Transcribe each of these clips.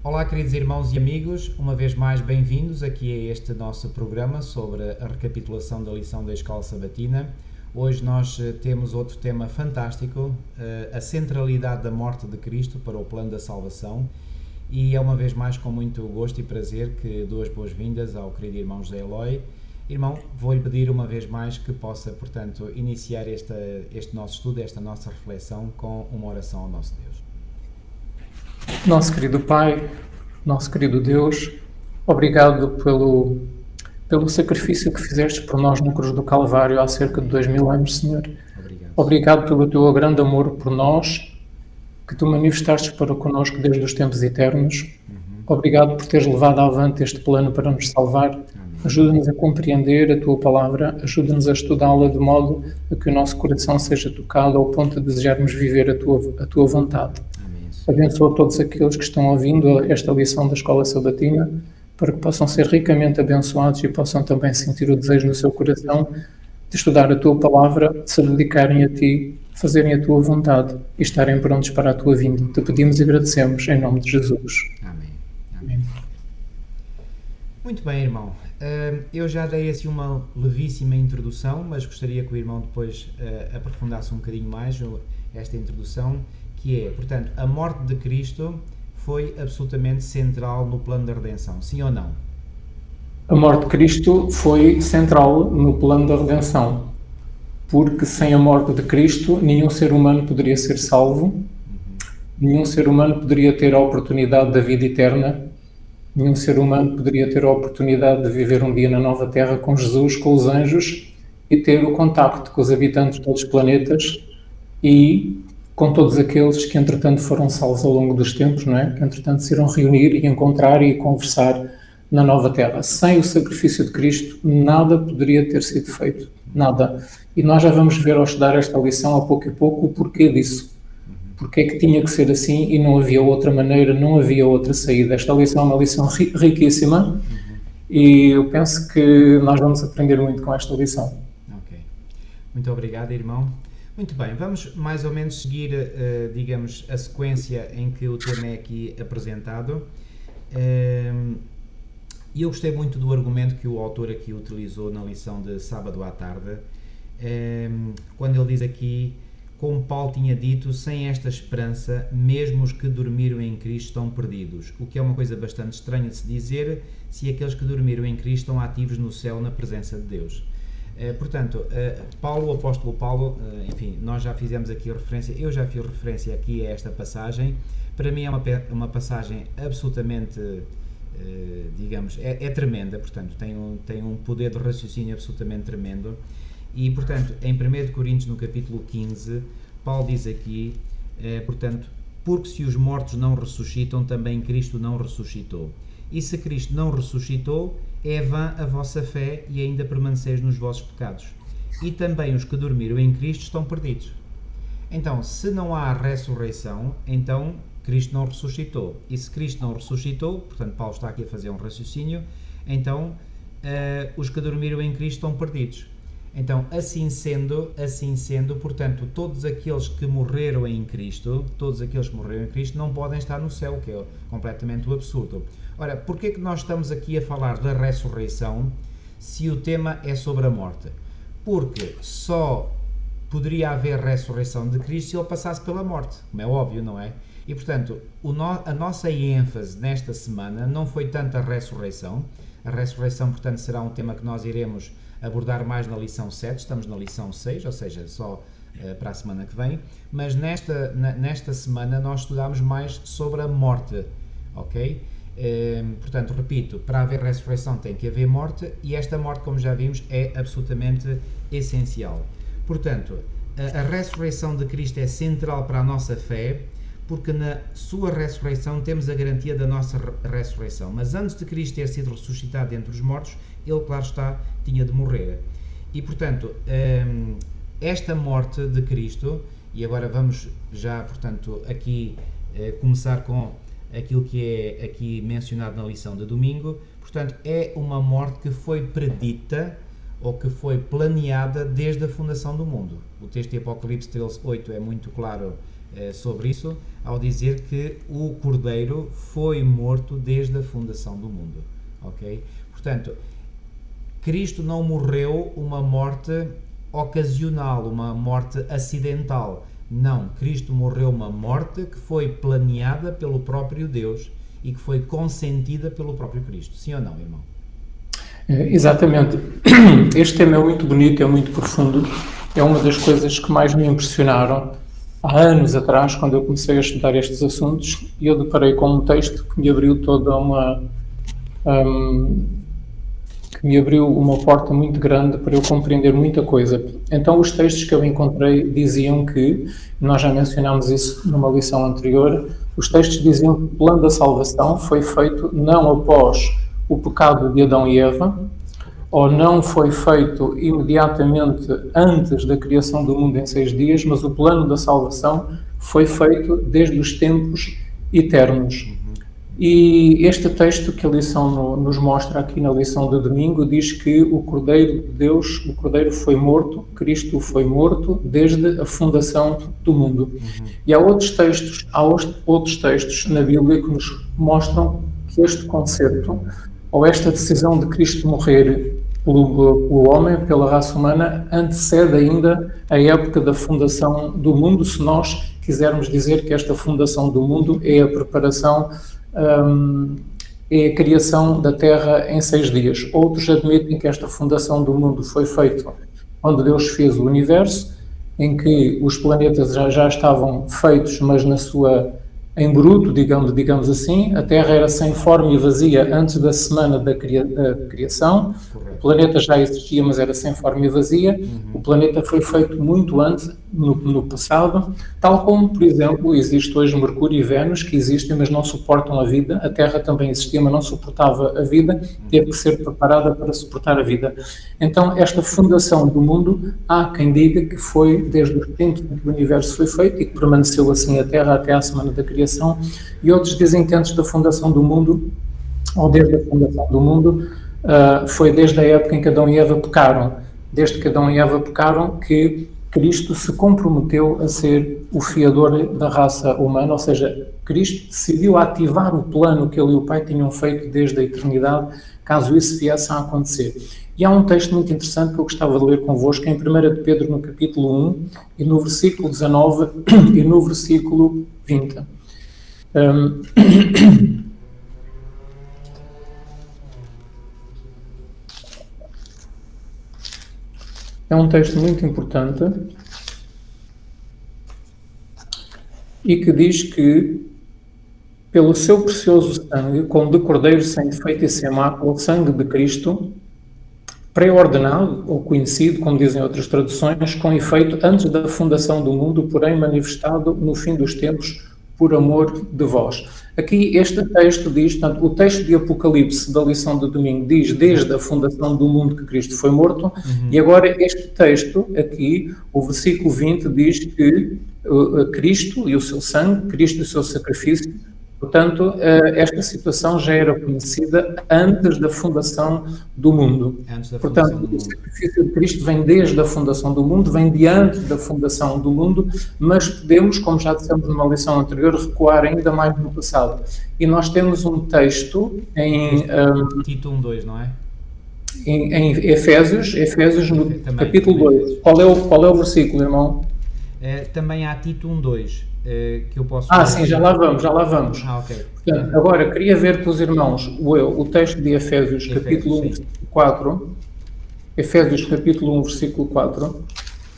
Olá, queridos irmãos e amigos, uma vez mais bem-vindos aqui a este nosso programa sobre a recapitulação da lição da Escola Sabatina. Hoje nós temos outro tema fantástico, a centralidade da morte de Cristo para o plano da salvação, e é uma vez mais com muito gosto e prazer que dou as boas-vindas ao querido irmão José Eloy. Irmão, vou-lhe pedir uma vez mais que possa, portanto, iniciar este nosso estudo, esta nossa reflexão com uma oração ao nosso Deus. Nosso querido Pai, nosso querido Deus, obrigado pelo sacrifício que fizeste por nós na cruz do Calvário há cerca de 2000 anos, Senhor. Obrigado. Obrigado pelo teu grande amor por nós, que tu manifestaste para connosco desde os tempos eternos. Obrigado por teres levado avante este plano para nos salvar. Ajuda-nos a compreender a tua palavra, ajuda-nos a estudá-la de modo a que o nosso coração seja tocado ao ponto de desejarmos viver a tua vontade. Abençoa todos aqueles que estão ouvindo esta lição da Escola Sabatina, para que possam ser ricamente abençoados e possam também sentir o desejo no seu coração de estudar a tua palavra, de se dedicarem a ti, fazerem a tua vontade e estarem prontos para a tua vinda. Te pedimos e agradecemos em nome de Jesus. Amém. Amém. Muito bem, irmão. Eu já dei assim uma levíssima introdução, mas gostaria que o irmão depois aprofundasse um bocadinho mais esta introdução, que é, portanto, a morte de Cristo foi absolutamente central no plano da redenção, sim ou não? A morte de Cristo foi central no plano da redenção, porque sem a morte de Cristo nenhum ser humano poderia ser salvo, nenhum ser humano poderia ter a oportunidade da vida eterna, nenhum ser humano poderia ter a oportunidade de viver um dia na nova terra com Jesus, com os anjos e ter o contacto com os habitantes de outros planetas e com todos aqueles que entretanto foram salvos ao longo dos tempos, não é? Que entretanto se irão reunir e encontrar e conversar na nova terra. Sem o sacrifício de Cristo, nada poderia ter sido feito, nada. E nós já vamos ver ao estudar esta lição, a pouco e pouco, o porquê disso. Porque é que tinha que ser assim e não havia outra maneira, não havia outra saída. Esta lição é uma lição riquíssima e eu penso que nós vamos aprender muito com esta lição. Ok. Muito obrigado, irmão. Muito bem, vamos mais ou menos seguir, digamos, a sequência em que o tema é aqui apresentado. E eu gostei muito do argumento que o autor aqui utilizou na lição de sábado à tarde, quando ele diz aqui, como Paulo tinha dito, sem esta esperança, mesmo os que dormiram em Cristo estão perdidos. O que é uma coisa bastante estranha de se dizer, se aqueles que dormiram em Cristo estão ativos no céu na presença de Deus. Portanto, Paulo, o apóstolo Paulo, enfim, nós já fizemos aqui referência, eu já fiz referência aqui a esta passagem. Para mim é uma passagem absolutamente, digamos, é tremenda, portanto, tem um poder de raciocínio absolutamente tremendo. E, portanto, em 1 Coríntios, no capítulo 15, Paulo diz aqui, portanto, porque se os mortos não ressuscitam, também Cristo não ressuscitou. E se Cristo não ressuscitou, é vã a vossa fé e ainda permaneceis nos vossos pecados. E também os que dormiram em Cristo estão perdidos. Então, se não há ressurreição, então Cristo não ressuscitou. E se Cristo não ressuscitou, portanto, Paulo está aqui a fazer um raciocínio, então os que dormiram em Cristo estão perdidos. Então, assim sendo, portanto, todos aqueles que morreram em Cristo não podem estar no céu, que é completamente o absurdo. Ora, porquê que nós estamos aqui a falar da ressurreição se o tema é sobre a morte? Porque só poderia haver ressurreição de Cristo se ele passasse pela morte, como é óbvio, não é? E, portanto, a nossa ênfase nesta semana não foi tanto a ressurreição. A ressurreição, portanto, será um tema que nós iremos abordar mais na lição 7, estamos na lição 6, ou seja, só para a semana que vem, mas nesta semana nós estudamos mais sobre a morte, ok? Portanto, repito, para haver ressurreição tem que haver morte, e esta morte, como já vimos, é absolutamente essencial. Portanto, a ressurreição de Cristo é central para a nossa fé, porque na sua ressurreição temos a garantia da nossa ressurreição. Mas antes de Cristo ter sido ressuscitado dentre os mortos, ele, claro está, tinha de morrer. E, portanto, esta morte de Cristo, e agora vamos já, portanto, aqui começar com aquilo que é aqui mencionado na lição de domingo, portanto, é uma morte que foi predita ou que foi planeada desde a fundação do mundo. O texto de Apocalipse 13:8 é muito claro sobre isso, ao dizer que o Cordeiro foi morto desde a fundação do mundo. Ok? Portanto, Cristo não morreu uma morte ocasional, uma morte acidental. Não, Cristo morreu uma morte que foi planeada pelo próprio Deus e que foi consentida pelo próprio Cristo. Sim ou não, irmão? Exatamente. Este tema é muito bonito, é muito profundo. É uma das coisas que mais me impressionaram há anos atrás, quando eu comecei a estudar estes assuntos, e eu deparei com um texto que me abriu toda uma... que me abriu uma porta muito grande para eu compreender muita coisa. Então, os textos que eu encontrei diziam que, nós já mencionámos isso numa lição anterior, os textos diziam que o plano da salvação foi feito não após o pecado de Adão e Eva, ou não foi feito imediatamente antes da criação do mundo em 6 dias, mas o plano da salvação foi feito desde os tempos eternos. E este texto que a lição nos mostra aqui na lição de domingo diz que o Cordeiro de Deus, o Cordeiro foi morto, Cristo foi morto desde a fundação do mundo. E há outros textos na Bíblia que nos mostram que este conceito, ou esta decisão de Cristo morrer pelo homem, pela raça humana, antecede ainda a época da fundação do mundo, se nós quisermos dizer que esta fundação do mundo é a preparação, é a criação da Terra em 6 dias. Outros admitem que esta fundação do mundo foi feita quando Deus fez o universo, em que os planetas já estavam feitos, mas em bruto, digamos assim. A Terra era sem forma e vazia antes da semana da criação. O planeta já existia, mas era sem forma e vazia. O planeta foi feito muito antes, no passado, tal como, por exemplo, existe hoje Mercúrio e Vênus, que existem, mas não suportam a vida. A Terra também existia, mas não suportava a vida, teve que ser preparada para suportar a vida. Então, esta fundação do mundo, há quem diga que foi desde os tempos em que o universo foi feito e que permaneceu assim a Terra até à semana da criação, e outros dizem que antes da fundação do mundo, ou desde a fundação do mundo, foi desde a época em que Adão e Eva pecaram. Desde que Adão e Eva pecaram que Cristo se comprometeu a ser o fiador da raça humana, ou seja, Cristo decidiu ativar o plano que ele e o Pai tinham feito desde a eternidade, caso isso viesse a acontecer. E há um texto muito interessante que eu gostava de ler convosco, em 1 de Pedro, no capítulo 1, e no versículo 19 e no versículo 20. É um texto muito importante e que diz que, pelo seu precioso sangue, como de cordeiro sem defeito e sem mácula, o sangue de Cristo, pré-ordenado ou conhecido, como dizem outras traduções, com efeito antes da fundação do mundo, porém manifestado no fim dos tempos por amor de vós. Aqui este texto diz, portanto, o texto de Apocalipse da lição de domingo diz desde a fundação do mundo que Cristo foi morto, e agora este texto aqui, o versículo 20, diz que Cristo e o seu sangue, Cristo e o seu sacrifício, portanto, esta situação já era conhecida antes da fundação do mundo. Portanto, o sacrifício de Cristo vem desde a fundação do mundo, vem de antes da fundação do mundo, mas podemos, como já dissemos numa lição anterior, recuar ainda mais no passado. E nós temos um texto em... Tito 1:2, não é? Em Efésios no também, capítulo 2. Qual é o versículo, irmão? Também há Tito 1:2. Que eu posso... sim, já lá vamos. Ok. Portanto, agora, queria ver com os irmãos o texto de Efésios, capítulo 1, versículo 4. Efésios, capítulo 1, versículo 4.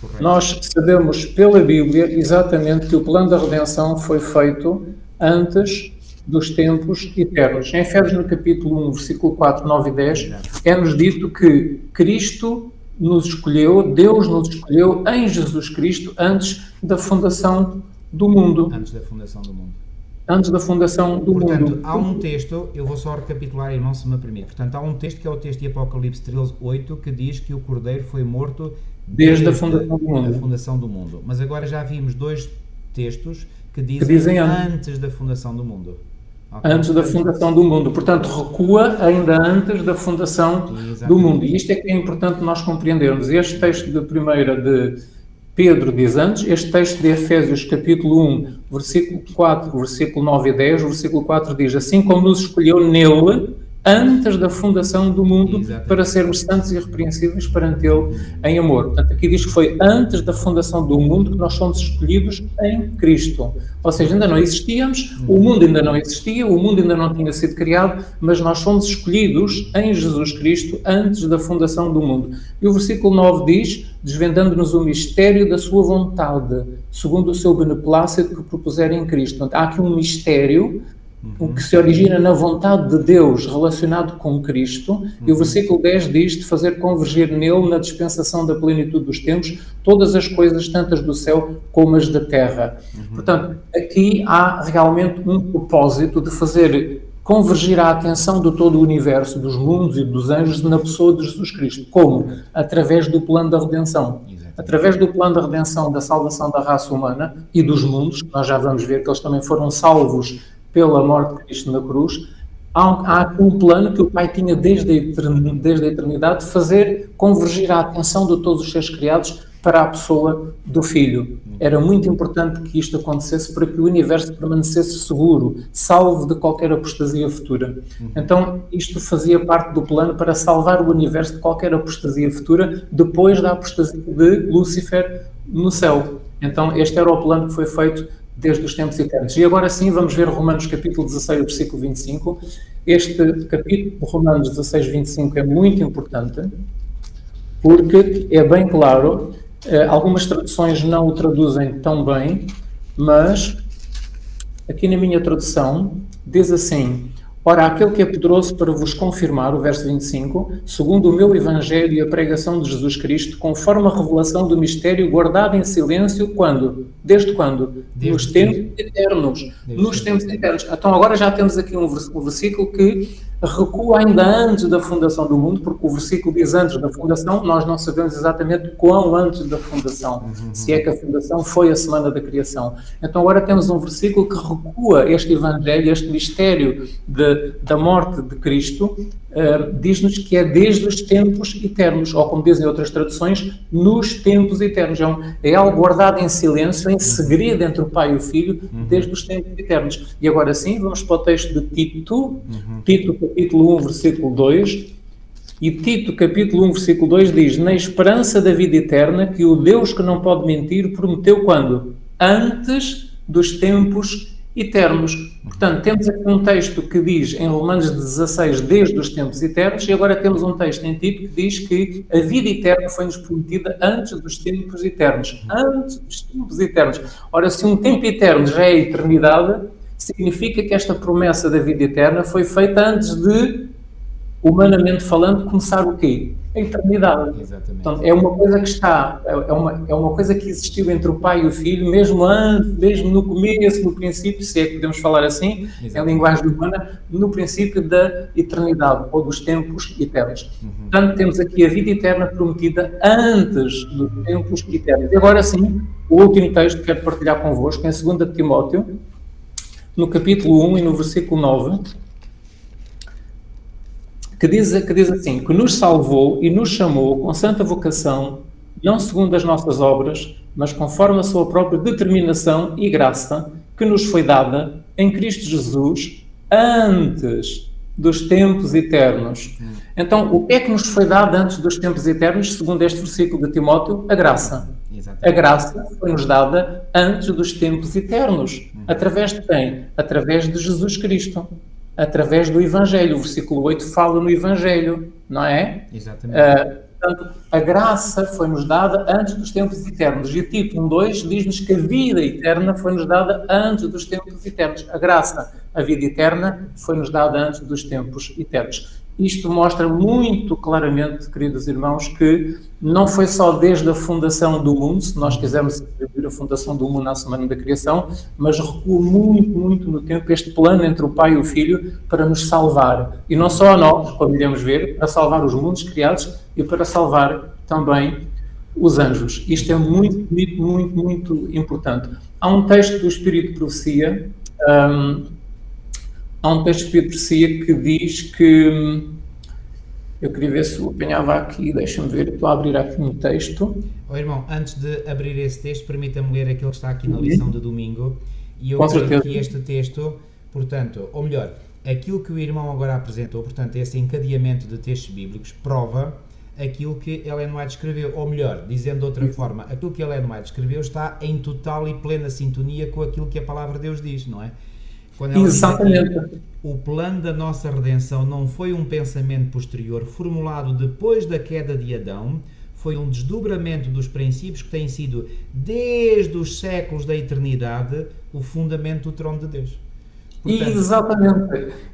Correto. Nós sabemos pela Bíblia exatamente que o plano da redenção foi feito antes dos tempos eternos. Em Efésios, no capítulo 1, versículo 4, 9 e 10, é-nos dito que Cristo nos escolheu, Deus nos escolheu em Jesus Cristo antes da fundação do mundo. Antes da fundação do mundo. Antes da fundação do mundo. Portanto, há um texto, eu vou só recapitular, irmão, se me permite. Portanto, há um texto que é o texto de Apocalipse 13:8, que diz que o Cordeiro foi morto desde a fundação do mundo. Mas agora já vimos 2 textos que dizem antes da fundação do mundo. Okay. Antes da fundação do mundo. Portanto, recua ainda antes da fundação do mundo. E isto é que é importante nós compreendermos. Este texto de Pedro diz antes, este texto de Efésios capítulo 1, versículo 4, versículo 9 e 10, o versículo 4 diz, assim como nos escolheu nele, antes da fundação do mundo, para sermos santos e irrepreensíveis perante ele em amor. Portanto, aqui diz que foi antes da fundação do mundo que nós somos escolhidos em Cristo. Ou seja, ainda não existíamos, o mundo ainda não existia, o mundo ainda não tinha sido criado, mas nós somos escolhidos em Jesus Cristo antes da fundação do mundo. E o versículo 9 diz, desvendando-nos o mistério da sua vontade, segundo o seu beneplácito que propuser em Cristo. Portanto, há aqui um mistério o que se origina na vontade de Deus relacionado com Cristo, e o versículo 10 diz de fazer convergir nele, na dispensação da plenitude dos tempos, todas as coisas, tantas do céu como as da terra. Portanto, aqui há realmente um propósito de fazer convergir a atenção de todo o universo, dos mundos e dos anjos, na pessoa de Jesus Cristo. Como? Através do plano da redenção. Através do plano da redenção, da salvação da raça humana e dos mundos, que nós já vamos ver que eles também foram salvos pela morte de Cristo na cruz, há um plano que o Pai tinha desde a eternidade de fazer convergir a atenção de todos os seres criados para a pessoa do Filho. Era muito importante que isto acontecesse para que o universo permanecesse seguro, salvo de qualquer apostasia futura. Então, isto fazia parte do plano para salvar o universo de qualquer apostasia futura depois da apostasia de Lúcifer no céu. Então, este era o plano que foi feito desde os tempos eternos. E agora sim, vamos ver Romanos capítulo 16, versículo 25. Este capítulo de Romanos 16, 25 é muito importante, porque é bem claro, algumas traduções não o traduzem tão bem, mas aqui na minha tradução diz assim, ora, aquele que é poderoso para vos confirmar, o verso 25, segundo o meu evangelho e a pregação de Jesus Cristo, conforme a revelação do mistério guardado em silêncio, quando? Desde quando? Nos tempos eternos. Nos tempos eternos. Então agora já temos aqui um versículo que recua ainda antes da fundação do mundo, porque o versículo diz antes da fundação, nós não sabemos exatamente quão antes da fundação, se é que a fundação foi a semana da criação. Então agora temos um versículo que recua este evangelho, este mistério da morte de Cristo, diz-nos que é desde os tempos eternos, ou como dizem outras traduções, nos tempos eternos. É algo guardado em silêncio, em segredo entre o Pai e o Filho, desde os tempos eternos. E agora sim, vamos para o texto de Tito, Tito capítulo 1, versículo 2, e Tito capítulo 1, versículo 2 diz, na esperança da vida eterna, que o Deus que não pode mentir, prometeu quando? Antes dos tempos eternos. Portanto, temos aqui um texto que diz em Romanos 16, desde os tempos eternos, e agora temos um texto em Tito que diz que a vida eterna foi-nos prometida antes dos tempos eternos. Antes dos tempos eternos. Ora, se um tempo eterno já é a eternidade, significa que esta promessa da vida eterna foi feita antes de, humanamente falando, começar o quê? A eternidade. Exatamente. Então, é uma coisa que está, é uma coisa que existiu entre o Pai e o Filho, mesmo antes, mesmo no começo, no princípio, se é que podemos falar assim, em linguagem humana, no princípio da eternidade, ou dos tempos eternos. Portanto, temos aqui a vida eterna prometida antes dos tempos eternos. E agora sim, o último texto que quero partilhar convosco, em 2 Timóteo, no capítulo 1 e no versículo 9, que diz assim, que nos salvou e nos chamou com santa vocação, não segundo as nossas obras, mas conforme a sua própria determinação e graça, que nos foi dada em Cristo Jesus, antes dos tempos eternos. Então, o que é que nos foi dado antes dos tempos eternos, segundo este versículo de Timóteo? A graça. Exatamente. A graça foi-nos dada antes dos tempos eternos. Através de quem? Através de Jesus Cristo. Através do Evangelho. O versículo 8 fala no Evangelho, não é? Exatamente. Portanto, a graça foi-nos dada antes dos tempos eternos. E Tito 1:2 diz-nos que a vida eterna foi-nos dada antes dos tempos eternos. A graça, a vida eterna, foi-nos dada antes dos tempos eternos. Isto mostra muito claramente, queridos irmãos, que não foi só desde a fundação do mundo, se nós quisermos atribuir a fundação do mundo à semana da criação, mas recua muito, muito no tempo este plano entre o Pai e o Filho para nos salvar. E não só a nós, como iremos ver, para salvar os mundos criados e para salvar também os anjos. Isto é muito, muito, muito, muito importante. Há um texto do Espírito de Profecia, que diz que Eu queria ver se eu apanhava aqui, deixa-me ver, estou a abrir aqui um texto. Irmão, antes de abrir esse texto, permita-me ler aquele que está aqui na lição de domingo. E eu Com creio certeza. que este texto, portanto, ou melhor, aquilo que o irmão agora apresentou, portanto, esse encadeamento de textos bíblicos, prova aquilo que Ellen White escreveu. Ou melhor, dizendo de outra forma, aquilo que Ellen White escreveu está em total e plena sintonia com aquilo que a palavra de Deus diz, não é? Quando ela diz aqui, o plano da nossa redenção não foi um pensamento posterior formulado depois da queda de Adão, foi um desdobramento dos princípios que têm sido, desde os séculos da eternidade, o fundamento do trono de Deus. Portanto,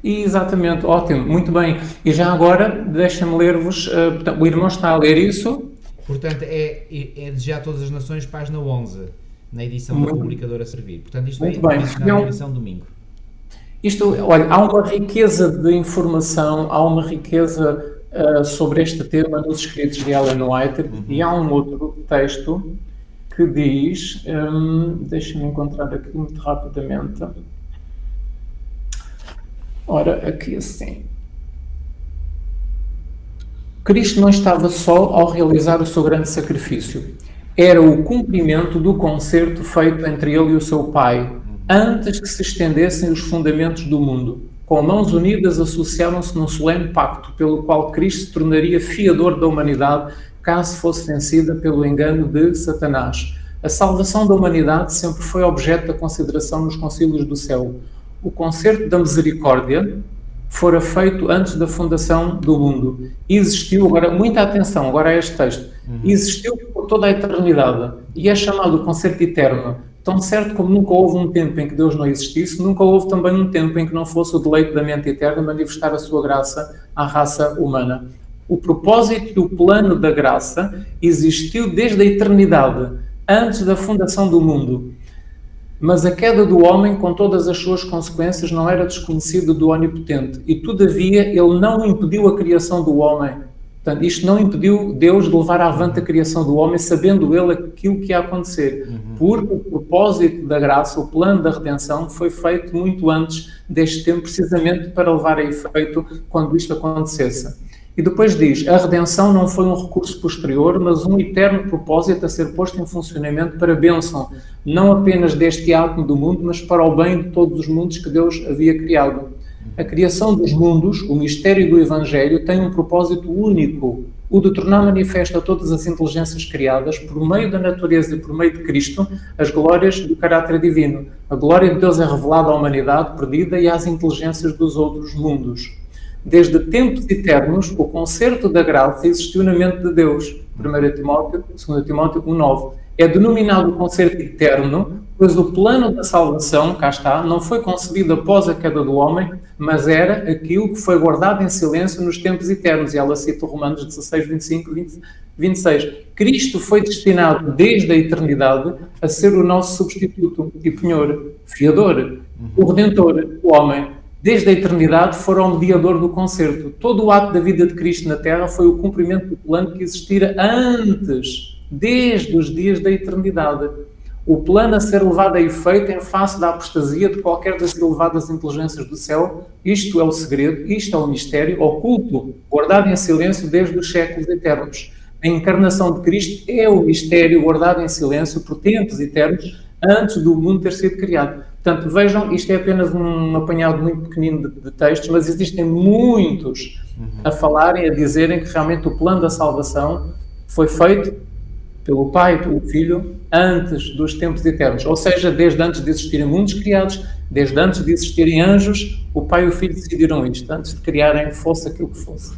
exatamente, ótimo, muito bem. E já agora, deixa-me ler-vos, o irmão está a ler isso. Portanto, é de Já Todas as Nações, página 11, na edição da Publicadora Servir. Portanto, isto muito é bem. na edição domingo. Isto, olha, há uma riqueza de informação, há uma riqueza sobre este tema nos escritos de Ellen White, e há um outro texto que diz, deixa-me encontrar aqui muito rapidamente. Ora, aqui assim. Cristo não estava só ao realizar o seu grande sacrifício. Era o cumprimento do concerto feito entre ele e o seu Pai, antes que se estendessem os fundamentos do mundo. Com mãos unidas associaram-se num solene pacto, pelo qual Cristo se tornaria fiador da humanidade, caso fosse vencida pelo engano de Satanás. A salvação da humanidade sempre foi objeto da consideração nos concílios do céu. O concerto da misericórdia fora feito antes da fundação do mundo. Existiu, agora, muita atenção, agora a este texto, existiu por toda a eternidade e é chamado concerto eterno. Tão certo como nunca houve um tempo em que Deus não existisse, nunca houve também um tempo em que não fosse o deleite da mente eterna manifestar a sua graça à raça humana. O propósito e o plano da graça existiu desde a eternidade, antes da fundação do mundo. Mas a queda do homem, com todas as suas consequências, não era desconhecida do Onipotente. E, todavia, ele não impediu a criação do homem. Portanto, isto não impediu Deus de levar avante a criação do homem, sabendo ele aquilo que ia acontecer. Porque o propósito da graça, o plano da redenção, foi feito muito antes deste tempo, precisamente para levar a efeito quando isto acontecesse. E depois diz, a redenção não foi um recurso posterior, mas um eterno propósito a ser posto em funcionamento para a bênção, não apenas deste átomo do mundo, mas para o bem de todos os mundos que Deus havia criado. A criação dos mundos, o mistério do Evangelho, tem um propósito único, o de tornar manifesto a todas as inteligências criadas, por meio da natureza e por meio de Cristo, as glórias do caráter divino. A glória de Deus é revelada à humanidade perdida e às inteligências dos outros mundos. Desde tempos eternos, o concerto da graça existiu na mente de Deus. 1 Timóteo, 2 Timóteo 1,9. É denominado concerto eterno, pois o plano da salvação, cá está, não foi concebido após a queda do homem, mas era aquilo que foi guardado em silêncio nos tempos eternos. E ela cita Romanos 16, 25 e 26. Cristo foi destinado desde a eternidade a ser o nosso substituto e penhor, fiador, o redentor, o homem. Desde a eternidade fora o mediador do concerto. Todo o ato da vida de Cristo na Terra foi o cumprimento do plano que existira antes, desde os dias da eternidade. O plano a ser levado a efeito em face da apostasia de qualquer das elevadas inteligências do céu. Isto é o segredo, isto é o mistério oculto, guardado em silêncio desde os séculos eternos. A encarnação de Cristo é o mistério guardado em silêncio por tempos eternos, antes do mundo ter sido criado. Portanto, vejam, isto é apenas um apanhado muito pequenino de textos, mas existem muitos a falarem, a dizerem que realmente o plano da salvação foi feito pelo Pai e pelo Filho antes dos tempos eternos. Ou seja, desde antes de existirem mundos criados, desde antes de existirem anjos, o Pai e o Filho decidiram isto, antes de criarem fosse aquilo que fosse.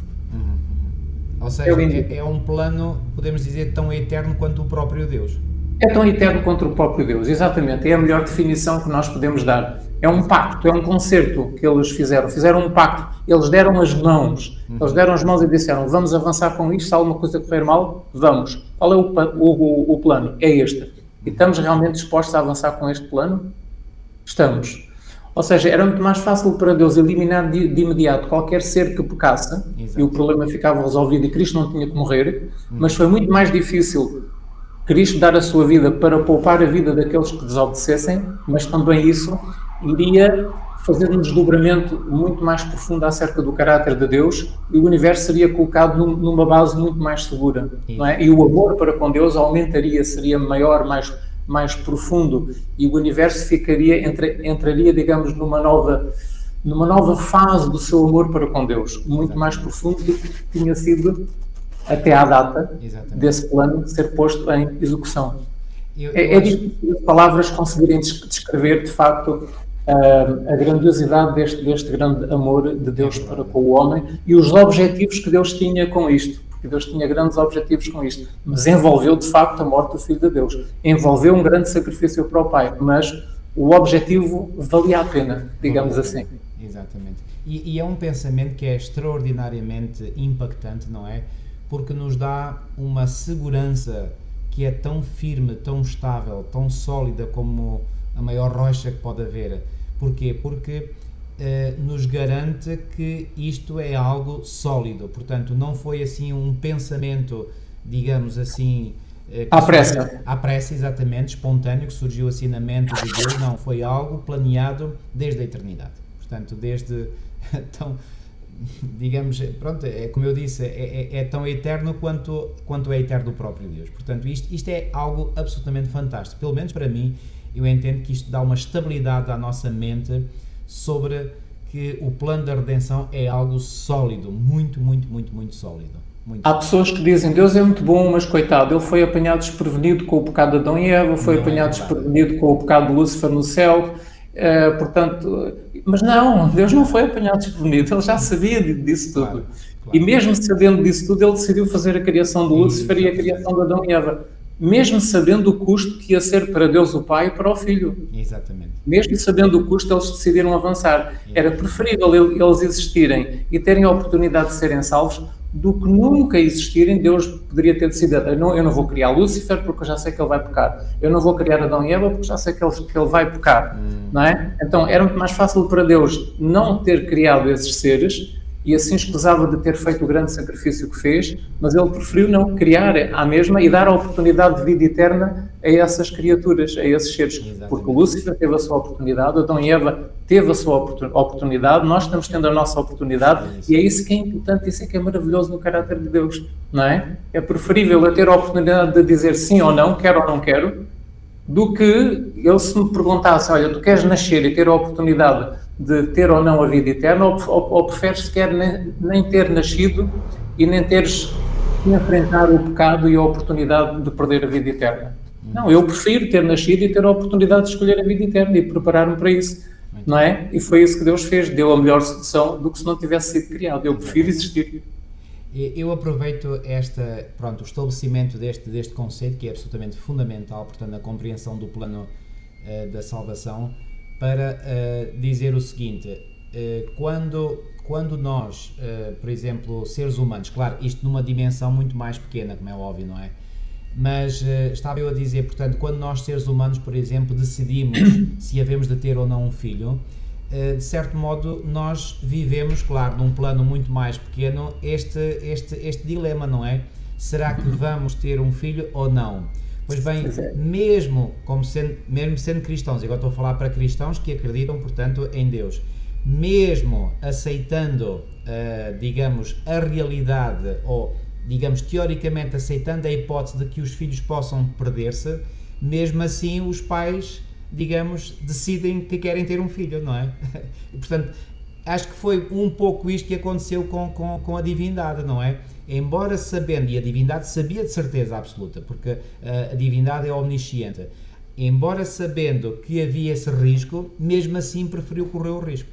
Ou seja, é um plano, podemos dizer, tão eterno quanto o próprio Deus. É tão eterno quanto o próprio Deus, exatamente. É a melhor definição que nós podemos dar. É um pacto, é um concerto que eles fizeram. Fizeram um pacto. Eles deram as mãos. Eles deram as mãos e disseram, vamos avançar com isto, se alguma coisa correr mal, vamos. Qual é o plano? É este. E estamos realmente dispostos a avançar com este plano? Estamos. Ou seja, era muito mais fácil para Deus eliminar de imediato qualquer ser que pecasse. Exato. E o problema ficava resolvido e Cristo não tinha que morrer. Mas foi muito mais difícil Cristo dar a sua vida para poupar a vida daqueles que desobedecessem, mas também isso iria fazer um desdobramento muito mais profundo acerca do caráter de Deus, e o universo seria colocado numa base muito mais segura, não é? E o amor para com Deus aumentaria, seria maior, mais profundo, e o universo entraria, digamos, numa nova fase do seu amor para com Deus, muito mais profundo do que tinha sido até à data desse plano ser posto em execução. É difícil as palavras conseguirem descrever, de facto, a grandiosidade deste grande amor de Deus para com o homem e os objetivos que Deus tinha com isto, porque Deus tinha grandes objetivos com isto, mas envolveu, de facto, a morte do Filho de Deus, envolveu um grande sacrifício para o Pai, mas o objetivo valia a pena, digamos assim. Exatamente. E é um pensamento que é extraordinariamente impactante, não é? Porque nos dá uma segurança que é tão firme, tão estável, tão sólida como a maior rocha que pode haver. Porquê? Porque nos garante que isto é algo sólido. Portanto, não foi assim um pensamento, digamos assim... À pressa. À pressa, exatamente, espontâneo, que surgiu assim na mente de Deus. Não, foi algo planeado desde a eternidade. Portanto, desde... Então, digamos, pronto, como eu disse, é tão eterno quanto é eterno o próprio Deus. Portanto, isto é algo absolutamente fantástico. Pelo menos para mim, eu entendo que isto dá uma estabilidade à nossa mente sobre que o plano da redenção é algo sólido, muito, muito, muito, muito sólido. Há pessoas que dizem, Deus é muito bom, mas coitado, ele foi apanhado desprevenido com o pecado de Adão e Eva, foi apanhado desprevenido com o pecado de Lúcifer no céu, portanto... Mas não, Deus não foi apanhado desprevenido, ele já sabia disso tudo. Claro. E mesmo sabendo disso tudo, ele decidiu fazer a criação de Lúcifer e a criação de Adão e Eva. Mesmo sabendo o custo que ia ser para Deus o Pai e para o Filho. Exatamente. Mesmo sabendo o custo, eles decidiram avançar. Era preferível eles existirem e terem a oportunidade de serem salvos do que nunca existirem. Deus poderia ter decidido, eu não vou criar Lúcifer porque eu já sei que ele vai pecar. Eu não vou criar Adão e Eva porque já sei que ele vai pecar. Não é? Então era muito mais fácil para Deus não ter criado esses seres e assim escusava de ter feito o grande sacrifício que fez, mas ele preferiu não criar à mesma e dar a oportunidade de vida eterna a essas criaturas, a esses seres. Exatamente. Porque Lúcifer teve a sua oportunidade, Adão e Eva teve a sua oportunidade, nós estamos tendo a nossa oportunidade e é isso que é importante, isso é que é maravilhoso no caráter de Deus, não é? É preferível eu ter a oportunidade de dizer sim ou não, quero ou não quero, do que ele se me perguntasse, olha, tu queres nascer e ter a oportunidade de ter ou não a vida eterna, ou preferes sequer nem ter nascido e nem teres que enfrentar o pecado e a oportunidade de perder a vida eterna. Não, eu prefiro ter nascido e ter a oportunidade de escolher a vida eterna e preparar-me para isso, não é? E foi isso que Deus fez, deu a melhor solução do que se não tivesse sido criado. Eu prefiro existir. Eu aproveito o estabelecimento deste conceito, que é absolutamente fundamental, portanto, a compreensão do plano da salvação, para dizer o seguinte, quando nós, por exemplo, seres humanos, claro, isto numa dimensão muito mais pequena, como é óbvio, não é? Mas estava eu a dizer, portanto, quando nós seres humanos, por exemplo, decidimos se havemos de ter ou não um filho, de certo modo nós vivemos, claro, num plano muito mais pequeno, este dilema, não é? Será que vamos ter um filho ou não? Pois bem, mesmo sendo cristãos, agora estou a falar para cristãos que acreditam, portanto, em Deus, mesmo aceitando, digamos, a realidade, ou, digamos, teoricamente aceitando a hipótese de que os filhos possam perder-se, mesmo assim os pais, digamos, decidem que querem ter um filho, não é? E, portanto, acho que foi um pouco isto que aconteceu com a divindade, não é? Embora sabendo, e a divindade sabia de certeza absoluta, porque a divindade é omnisciente, embora sabendo que havia esse risco, mesmo assim preferiu correr o risco.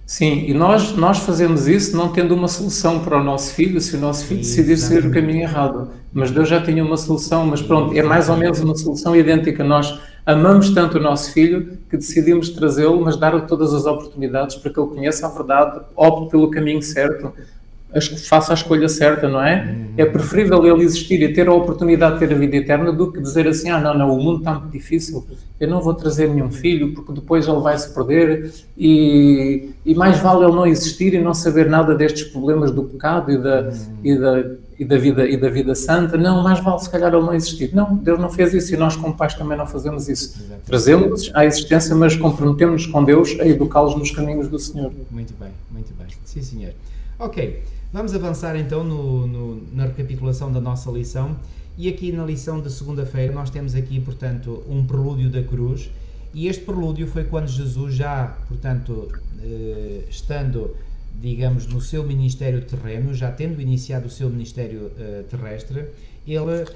Sim, e nós fazemos isso não tendo uma solução para o nosso filho, se o nosso filho decidir seguir o caminho errado. Mas Deus já tinha uma solução, mas pronto, é mais ou menos uma solução idêntica. Nós amamos tanto o nosso filho que decidimos trazê-lo, mas dar-lhe todas as oportunidades para que ele conheça a verdade, opte pelo caminho certo, faça a escolha certa, não é? É preferível ele existir e ter a oportunidade de ter a vida eterna do que dizer assim, não, o mundo está muito difícil, eu não vou trazer nenhum filho porque depois ele vai se perder e mais vale ele não existir e não saber nada destes problemas do pecado e da vida santa, não, mais vale se calhar ele não existir. Não, Deus não fez isso e nós como pais também não fazemos isso. Trazemos-los à existência, mas comprometemos-nos com Deus a educá-los nos caminhos do Senhor. Muito bem, muito bem. Sim, senhor. Ok, vamos avançar então na recapitulação da nossa lição. E aqui na lição de segunda-feira nós temos aqui, portanto, um prelúdio da cruz. E este prelúdio foi quando Jesus já, portanto, estando, digamos, no seu ministério terreno, já tendo iniciado o seu ministério terrestre, ele,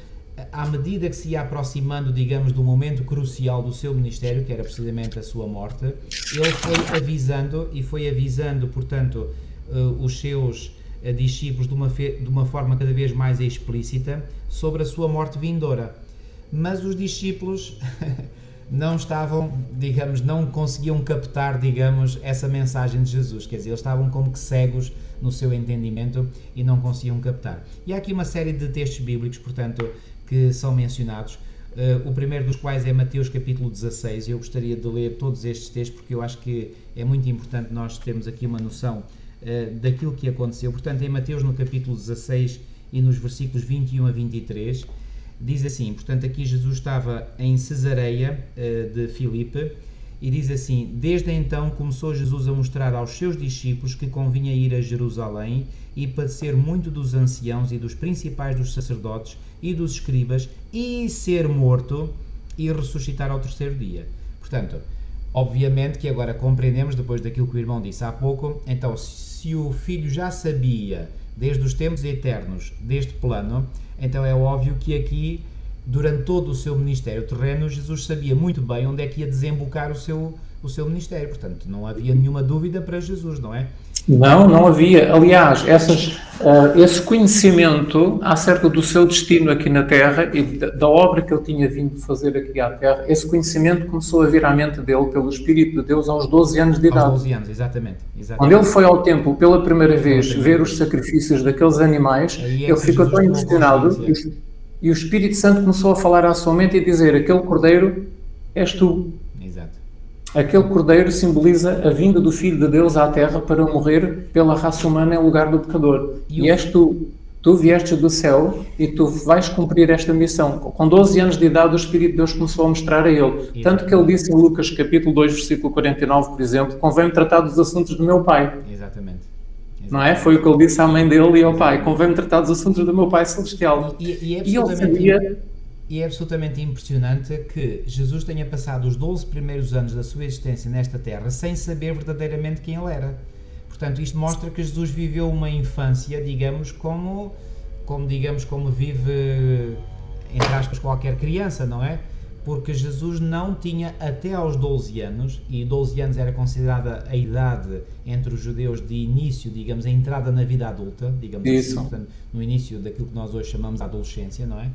à medida que se ia aproximando, digamos, do momento crucial do seu ministério, que era precisamente a sua morte, ele foi avisando, portanto, os seus discípulos de uma forma cada vez mais explícita sobre a sua morte vindoura. Mas os discípulos não estavam, digamos, não conseguiam captar, digamos, essa mensagem de Jesus, quer dizer, eles estavam como que cegos no seu entendimento e não conseguiam captar. E há aqui uma série de textos bíblicos, portanto, que são mencionados, o primeiro dos quais é Mateus capítulo 16, eu gostaria de ler todos estes textos porque eu acho que é muito importante nós termos aqui uma noção daquilo que aconteceu. Portanto, em Mateus no capítulo 16 e nos versículos 21 a 23, diz assim, portanto aqui Jesus estava em Cesareia de Filipe e diz assim: desde então começou Jesus a mostrar aos seus discípulos que convinha ir a Jerusalém e padecer muito dos anciãos e dos principais dos sacerdotes e dos escribas e ser morto e ressuscitar ao terceiro dia. Portanto, obviamente que agora compreendemos, depois daquilo que o irmão disse há pouco, então se o Filho já sabia desde os tempos eternos deste plano, então é óbvio que aqui, durante todo o seu ministério terreno, Jesus sabia muito bem onde é que ia desembocar o seu ministério. Portanto, não havia nenhuma dúvida para Jesus, não é? Não havia. Aliás, esse conhecimento acerca do seu destino aqui na Terra e da obra que ele tinha vindo fazer aqui à Terra, esse conhecimento começou a vir à mente dele pelo Espírito de Deus aos 12 anos de idade. Aos 12 anos, exatamente. Quando ele foi ao templo pela primeira vez ver os sacrifícios daqueles animais, ele ficou tão impressionado e o Espírito Santo começou a falar à sua mente e dizer: aquele cordeiro és tu. Exato. Aquele cordeiro simboliza a vinda do Filho de Deus à Terra para morrer pela raça humana em lugar do pecador. E és tu. Tu viestes do céu e tu vais cumprir esta missão. Com 12 anos de idade, o Espírito de Deus começou a mostrar a ele. Exatamente. Tanto que ele disse em Lucas capítulo 2, versículo 49, por exemplo: convém-me tratar dos assuntos do meu Pai. Exatamente. Não é? Foi o que ele disse à mãe dele e ao pai: convém-me tratar dos assuntos do meu Pai Celestial. E ele sabia... E é absolutamente impressionante que Jesus tenha passado os 12 primeiros anos da sua existência nesta terra sem saber verdadeiramente quem ele era. Portanto, isto mostra que Jesus viveu uma infância, digamos, como vive, entre aspas, qualquer criança, não é? Porque Jesus não tinha até aos 12 anos, e 12 anos era considerada a idade entre os judeus de início, digamos, a entrada na vida adulta, digamos assim, portanto, no início daquilo que nós hoje chamamos de adolescência, não é?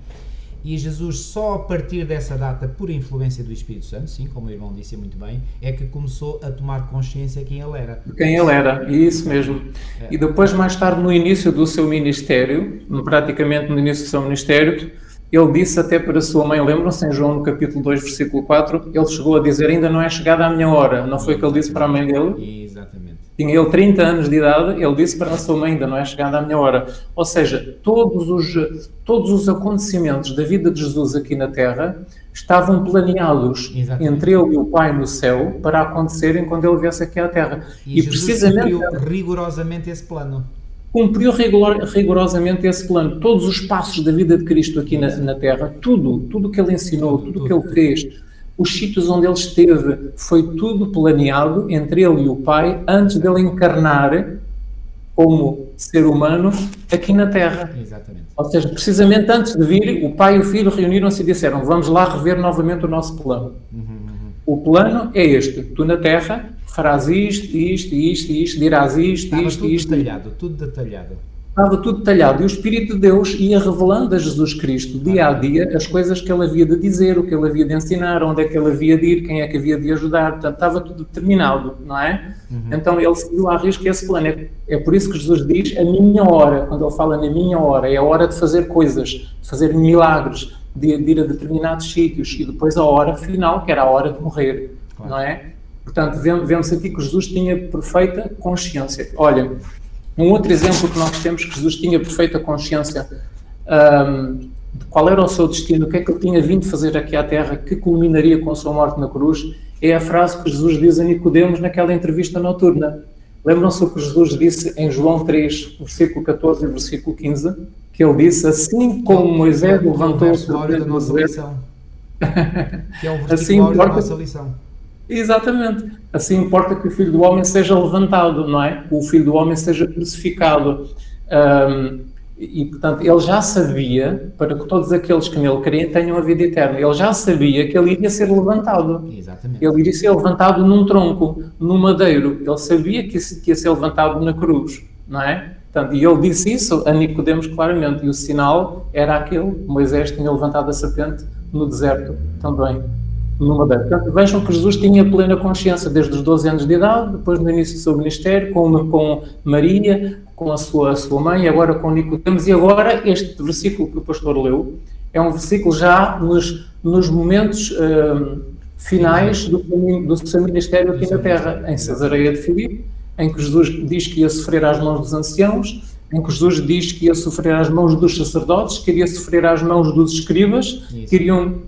E Jesus só a partir dessa data, por influência do Espírito Santo, sim, como o irmão disse muito bem, é que começou a tomar consciência de quem ele era. Quem ele era, isso mesmo. E depois, mais tarde, no início do seu ministério, praticamente no início do seu ministério, ele disse até para a sua mãe, lembram-se, em João no capítulo 2, versículo 4, ele chegou a dizer: ainda não é chegada a minha hora. Não foi o que ele disse para a mãe dele? Exatamente. Tinha ele 30 anos de idade, ele disse para a sua mãe: ainda não é chegada a minha hora. Ou seja, todos os acontecimentos da vida de Jesus aqui na Terra estavam planeados entre ele e o Pai no céu para acontecerem quando ele viesse aqui à Terra. E precisamente cumpriu rigorosamente esse plano. Cumpriu rigorosamente esse plano. Todos os passos da vida de Cristo aqui na Terra, tudo o que ele ensinou, tudo o que ele fez, os sítios onde ele esteve, foi tudo planeado entre ele e o Pai antes dele encarnar como ser humano aqui na Terra. Exatamente. Ou seja, precisamente antes de vir, o Pai e o Filho reuniram-se e disseram: vamos lá rever novamente o nosso plano. O plano é este: tu na Terra farás isto, dirás isto, tudo detalhado. Estava tudo detalhado, e o Espírito de Deus ia revelando a Jesus Cristo, dia a dia, as coisas que ele havia de dizer, o que ele havia de ensinar, onde é que ele havia de ir, quem é que havia de ajudar. Portanto, estava tudo determinado, não é? Então ele seguiu à risca esse plano. É por isso que Jesus diz: a minha hora, quando ele fala na minha hora, é a hora de fazer coisas, de fazer milagres, de ir a determinados sítios, e depois a hora final, que era a hora de morrer, não é? Portanto, vemos aqui que Jesus tinha perfeita consciência. Olha, Um outro exemplo que nós temos, que Jesus tinha perfeita consciência de qual era o seu destino, o que é que ele tinha vindo fazer aqui à Terra, que culminaria com a sua morte na cruz, é a frase que Jesus diz a Nicodemos naquela entrevista noturna. Lembram-se o que Jesus disse em João 3, versículo 14 e versículo 15, que ele disse, assim como Moisés levantou o serpente da nossa lição. Que é o assim versículo da nossa lição. Exatamente. Assim importa que o Filho do Homem seja levantado, não é? O Filho do Homem seja crucificado. E, portanto, ele já sabia, para que todos aqueles que nele creem tenham a vida eterna, ele já sabia que ele iria ser levantado. Exatamente. Ele iria ser levantado num tronco, num madeiro. Ele sabia que ia ser levantado na cruz, não é? Portanto, e ele disse isso a Nicodemos claramente. E o sinal era aquele. Moisés tinha levantado a serpente no deserto também, no madeiro. Portanto, vejam que Jesus tinha plena consciência desde os 12 anos de idade, depois no início do seu ministério, com Maria, com a sua mãe, agora com Nicodemos, e agora este versículo que o pastor leu é um versículo já nos momentos finais do seu ministério aqui na Terra, em Cesareia de Filipe, em que Jesus diz que ia sofrer às mãos dos anciãos, em que Jesus diz que ia sofrer às mãos dos sacerdotes, que iria sofrer às mãos dos escribas, que iriam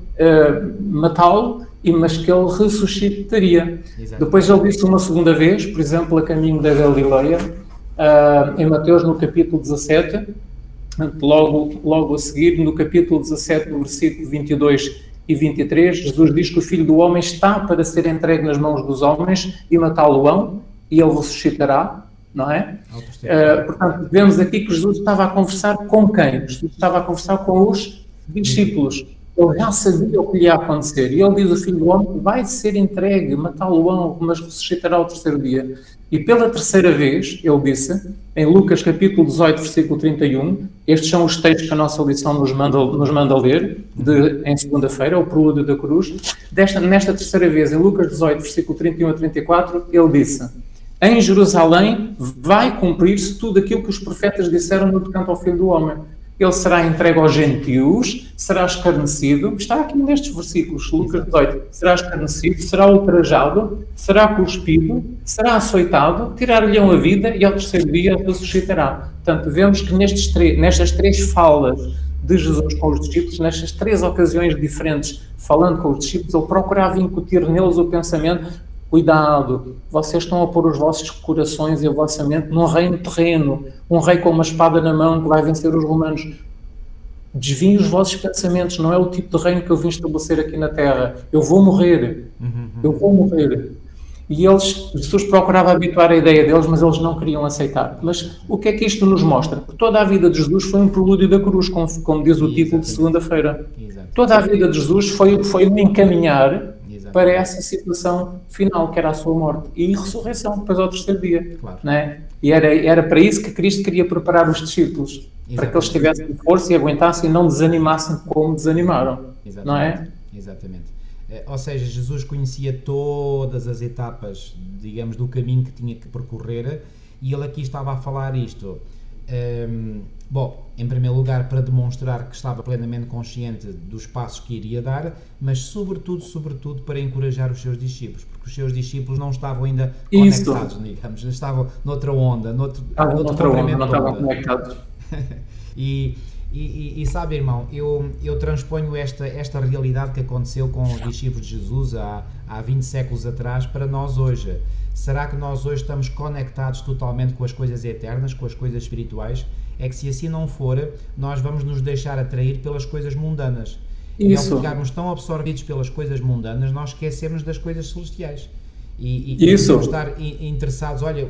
matá-lo, mas que ele ressuscitaria. Exato. Depois ele disse uma segunda vez, por exemplo, a caminho da Galileia, em Mateus no capítulo 17, logo a seguir, no capítulo 17, no versículo 22 e 23, Jesus diz que o Filho do Homem está para ser entregue nas mãos dos homens e matá-lo-ão, e ele ressuscitará, não é? Portanto, vemos aqui que Jesus estava a conversar com quem? Jesus estava a conversar com os discípulos. Ele já sabia o que lhe ia acontecer. E ele diz: o Filho do Homem vai ser entregue, matá-lo-ão, mas ressuscitará ao terceiro dia. E pela terceira vez, ele disse, em Lucas capítulo 18, versículo 31, estes são os textos que a nossa lição nos manda ler, em segunda-feira, o prelúdio da cruz. Nesta terceira vez, em Lucas 18, versículo 31 a 34, ele disse: em Jerusalém vai cumprir-se tudo aquilo que os profetas disseram no tocante ao Filho do Homem. Ele será entregue aos gentios, será escarnecido, está aqui nestes versículos, Lucas 18, será escarnecido, será ultrajado, será cuspido, será açoitado, tirar-lhe-ão a vida e ao terceiro dia ressuscitará. Portanto, vemos que nestas três falas de Jesus com os discípulos, nestas três ocasiões diferentes, falando com os discípulos, ele procurava incutir neles o pensamento: cuidado, vocês estão a pôr os vossos corações e a vossa mente num reino terreno, um rei com uma espada na mão que vai vencer os romanos. Desviem os vossos pensamentos, não é o tipo de reino que eu vim estabelecer aqui na Terra. Eu vou morrer, eu vou morrer. E Jesus procurava habituar a ideia deles, mas eles não queriam aceitar. Mas o que é que isto nos mostra? Que toda a vida de Jesus foi um prelúdio da cruz, como diz o título de segunda-feira. Toda a vida de Jesus foi um encaminhar para essa situação final, que era a sua morte e ressurreição, depois ao terceiro dia. Claro. Não é? E era para isso que Cristo queria preparar os discípulos, para que eles tivessem força e aguentassem e não desanimassem como desanimaram. Não é? Exatamente. Ou seja, Jesus conhecia todas as etapas, digamos, do caminho que tinha que percorrer, e ele aqui estava a falar isto. Bom, em primeiro lugar, para demonstrar que estava plenamente consciente dos passos que iria dar, mas sobretudo para encorajar os seus discípulos, porque os seus discípulos não estavam ainda conectados, digamos, estavam noutra onda, noutro comprimento. Não estavam conectados. E sabe, irmão, eu transponho esta realidade que aconteceu com os discípulos de Jesus há 20 séculos atrás para nós hoje. Será que nós hoje estamos conectados totalmente com as coisas eternas, com as coisas espirituais? É que se assim não for, nós vamos nos deixar atrair pelas coisas mundanas. E ao ficarmos tão absorvidos pelas coisas mundanas, nós esquecemos das coisas celestiais. E estar interessados. Olha,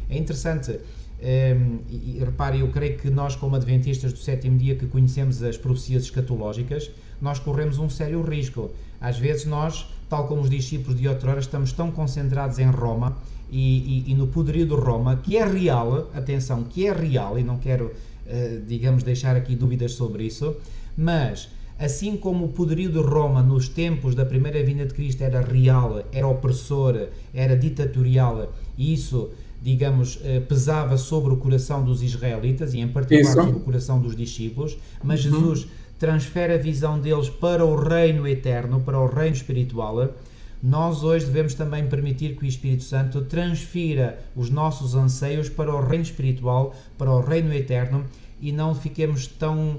é interessante. E repare, eu creio que nós, como adventistas do sétimo dia, que conhecemos as profecias escatológicas, nós corremos um sério risco. Às vezes nós, tal como os discípulos de outrora, estamos tão concentrados em Roma e no poderio de Roma, que é real, atenção, que é real, e não quero, digamos, deixar aqui dúvidas sobre isso, mas assim como o poderio de Roma nos tempos da primeira vinda de Cristo era real, era opressor, era ditatorial, e isso, digamos, pesava sobre o coração dos israelitas e em particular sobre o coração dos discípulos, mas Jesus transfere a visão deles para o reino eterno, para o reino espiritual. nós hoje devemos também permitir que o Espírito Santo transfira os nossos anseios para o reino espiritual, para o reino eterno, e não fiquemos tão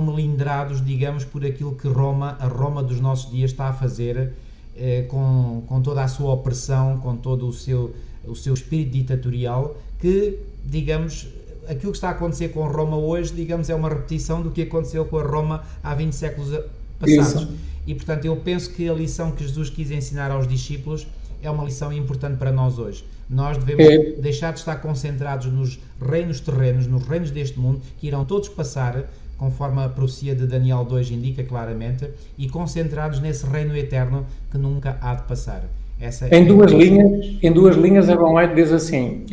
melindrados, digamos, por aquilo que a Roma dos nossos dias está a fazer, com toda a sua opressão, com todo o seu espírito ditatorial, que, digamos, aquilo que está a acontecer com Roma hoje, digamos, é uma repetição do que aconteceu com a Roma há 20 séculos passados. Isso. E, portanto, eu penso que a lição que Jesus quis ensinar aos discípulos é uma lição importante para nós hoje. Nós devemos deixar de estar concentrados nos reinos terrenos, nos reinos deste mundo, que irão todos passar, conforme a profecia de Daniel 2 indica claramente, e concentrados nesse reino eterno que nunca há de passar. Em duas linhas, Ellen White diz assim,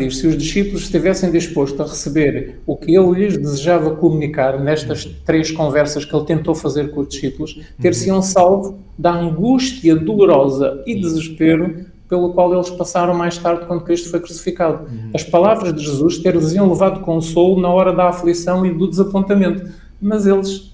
se os discípulos estivessem dispostos a receber o que ele lhes desejava comunicar nestas 3 conversas que ele tentou fazer com os discípulos, ter-se-iam salvo da angústia dolorosa e desespero pelo qual eles passaram mais tarde quando Cristo foi crucificado. As palavras de Jesus ter-lhes-iam levado consolo na hora da aflição e do desapontamento, mas eles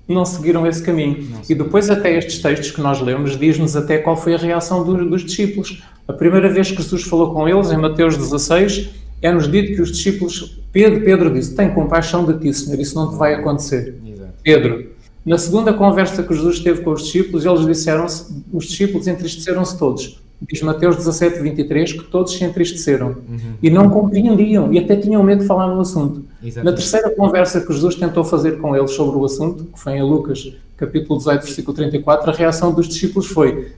não seguiram esse caminho. E depois até estes textos que nós lemos diz-nos até qual foi a reação dos discípulos. A primeira vez que Jesus falou com eles, em Mateus 16, é-nos dito que os discípulos, Pedro disse, tem compaixão de ti, Senhor, isso não te vai acontecer. Exato. Pedro, na segunda conversa que Jesus teve com os discípulos, os discípulos entristeceram-se todos. Diz Mateus 17, 23, que todos se entristeceram e não compreendiam e até tinham medo de falar no assunto. Exatamente. Na terceira conversa que Jesus tentou fazer com eles sobre o assunto, que foi em Lucas, capítulo 18, versículo 34, a reação dos discípulos foi: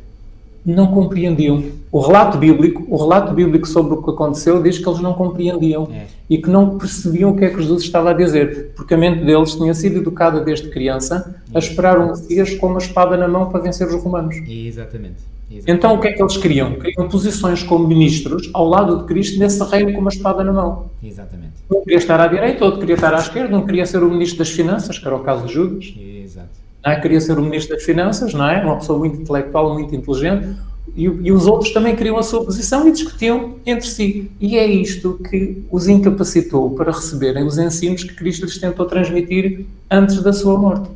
não compreendiam. O relato bíblico sobre o que aconteceu diz que eles não compreendiam e que não percebiam o que é que Jesus estava a dizer, porque a mente deles tinha sido educada desde criança a esperar um Messias com uma espada na mão para vencer os romanos. Exatamente. Então o que é que eles queriam? Queriam posições como ministros ao lado de Cristo nesse reino com uma espada na mão. Exatamente. Um queria estar à direita, outro queria estar à esquerda, um queria ser o ministro das finanças, que era o caso de Judas. Exato. Queria ser o ministro das finanças, não é? Uma pessoa muito intelectual, muito inteligente, e os outros também queriam a sua posição e discutiam entre si. E é isto que os incapacitou para receberem os ensinos que Cristo lhes tentou transmitir antes da sua morte.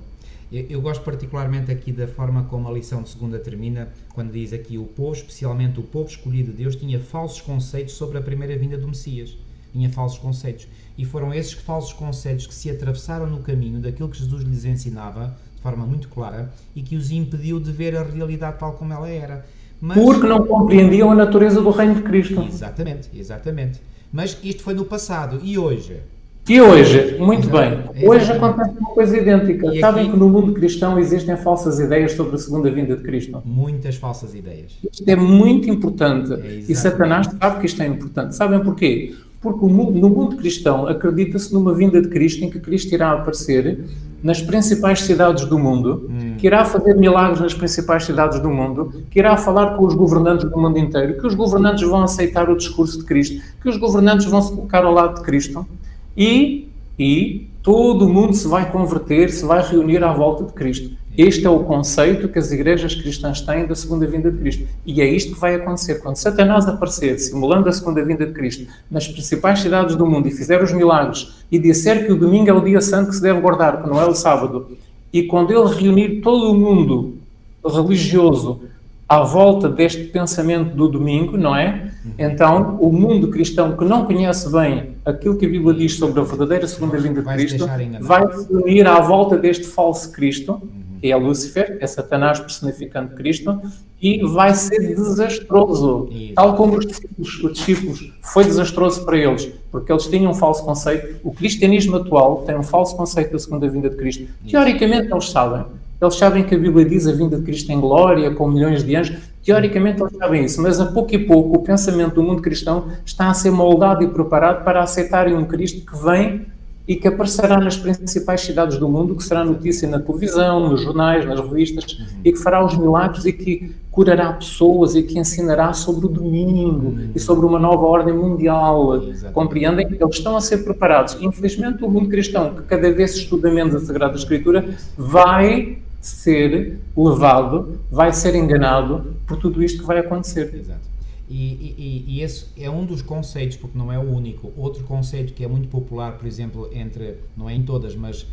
Eu gosto particularmente aqui da forma como a lição de segunda termina, quando diz aqui: o povo, especialmente o povo escolhido de Deus, tinha falsos conceitos sobre a primeira vinda do Messias. Tinha falsos conceitos. E foram esses falsos conceitos que se atravessaram no caminho daquilo que Jesus lhes ensinava, de forma muito clara, e que os impediu de ver a realidade tal como ela era. Porque não compreendiam a natureza do reino de Cristo. Exatamente. Mas isto foi no passado. E hoje? Muito bem. Hoje acontece uma coisa idêntica. Sabem que no mundo cristão existem falsas ideias sobre a segunda vinda de Cristo? Muitas falsas ideias. Isto é muito importante. E Satanás sabe que isto é importante. Sabem porquê? Porque no mundo cristão acredita-se numa vinda de Cristo em que Cristo irá aparecer nas principais cidades do mundo, que irá fazer milagres nas principais cidades do mundo, que irá falar com os governantes do mundo inteiro, que os governantes vão aceitar o discurso de Cristo, que os governantes vão se colocar ao lado de Cristo e todo o mundo se vai converter, se vai reunir à volta de Cristo. Este é o conceito que as igrejas cristãs têm da segunda vinda de Cristo. E é isto que vai acontecer. Quando Satanás aparecer, simulando a segunda vinda de Cristo, nas principais cidades do mundo e fizer os milagres e disser que o domingo é o dia santo que se deve guardar, que não é o sábado, e quando ele reunir todo o mundo religioso à volta deste pensamento do domingo, não é? Então, o mundo cristão que não conhece bem aquilo que a Bíblia diz sobre a verdadeira segunda vinda de Cristo, vai se unir à volta deste falso Cristo, que é Lúcifer, é Satanás personificando Cristo, e vai ser desastroso. Tal como os discípulos foi desastroso para eles, porque eles tinham um falso conceito. O cristianismo atual tem um falso conceito da segunda vinda de Cristo. Teoricamente, eles sabem que a Bíblia diz a vinda de Cristo em glória, com milhões de anjos. Teoricamente eles sabem isso, mas a pouco e pouco o pensamento do mundo cristão está a ser moldado e preparado para aceitarem um Cristo que vem e que aparecerá nas principais cidades do mundo, que será notícia na televisão, nos jornais, nas revistas, e que fará os milagres e que curará pessoas e que ensinará sobre o domingo e sobre uma nova ordem mundial. Compreendem? Eles estão a ser preparados. Infelizmente, o mundo cristão, que cada vez estuda menos a Sagrada Escritura, vai ser levado, vai ser enganado por tudo isto que vai acontecer. Exato. E esse é um dos conceitos, porque não é o único. Outro conceito que é muito popular, por exemplo, não é em todas, mas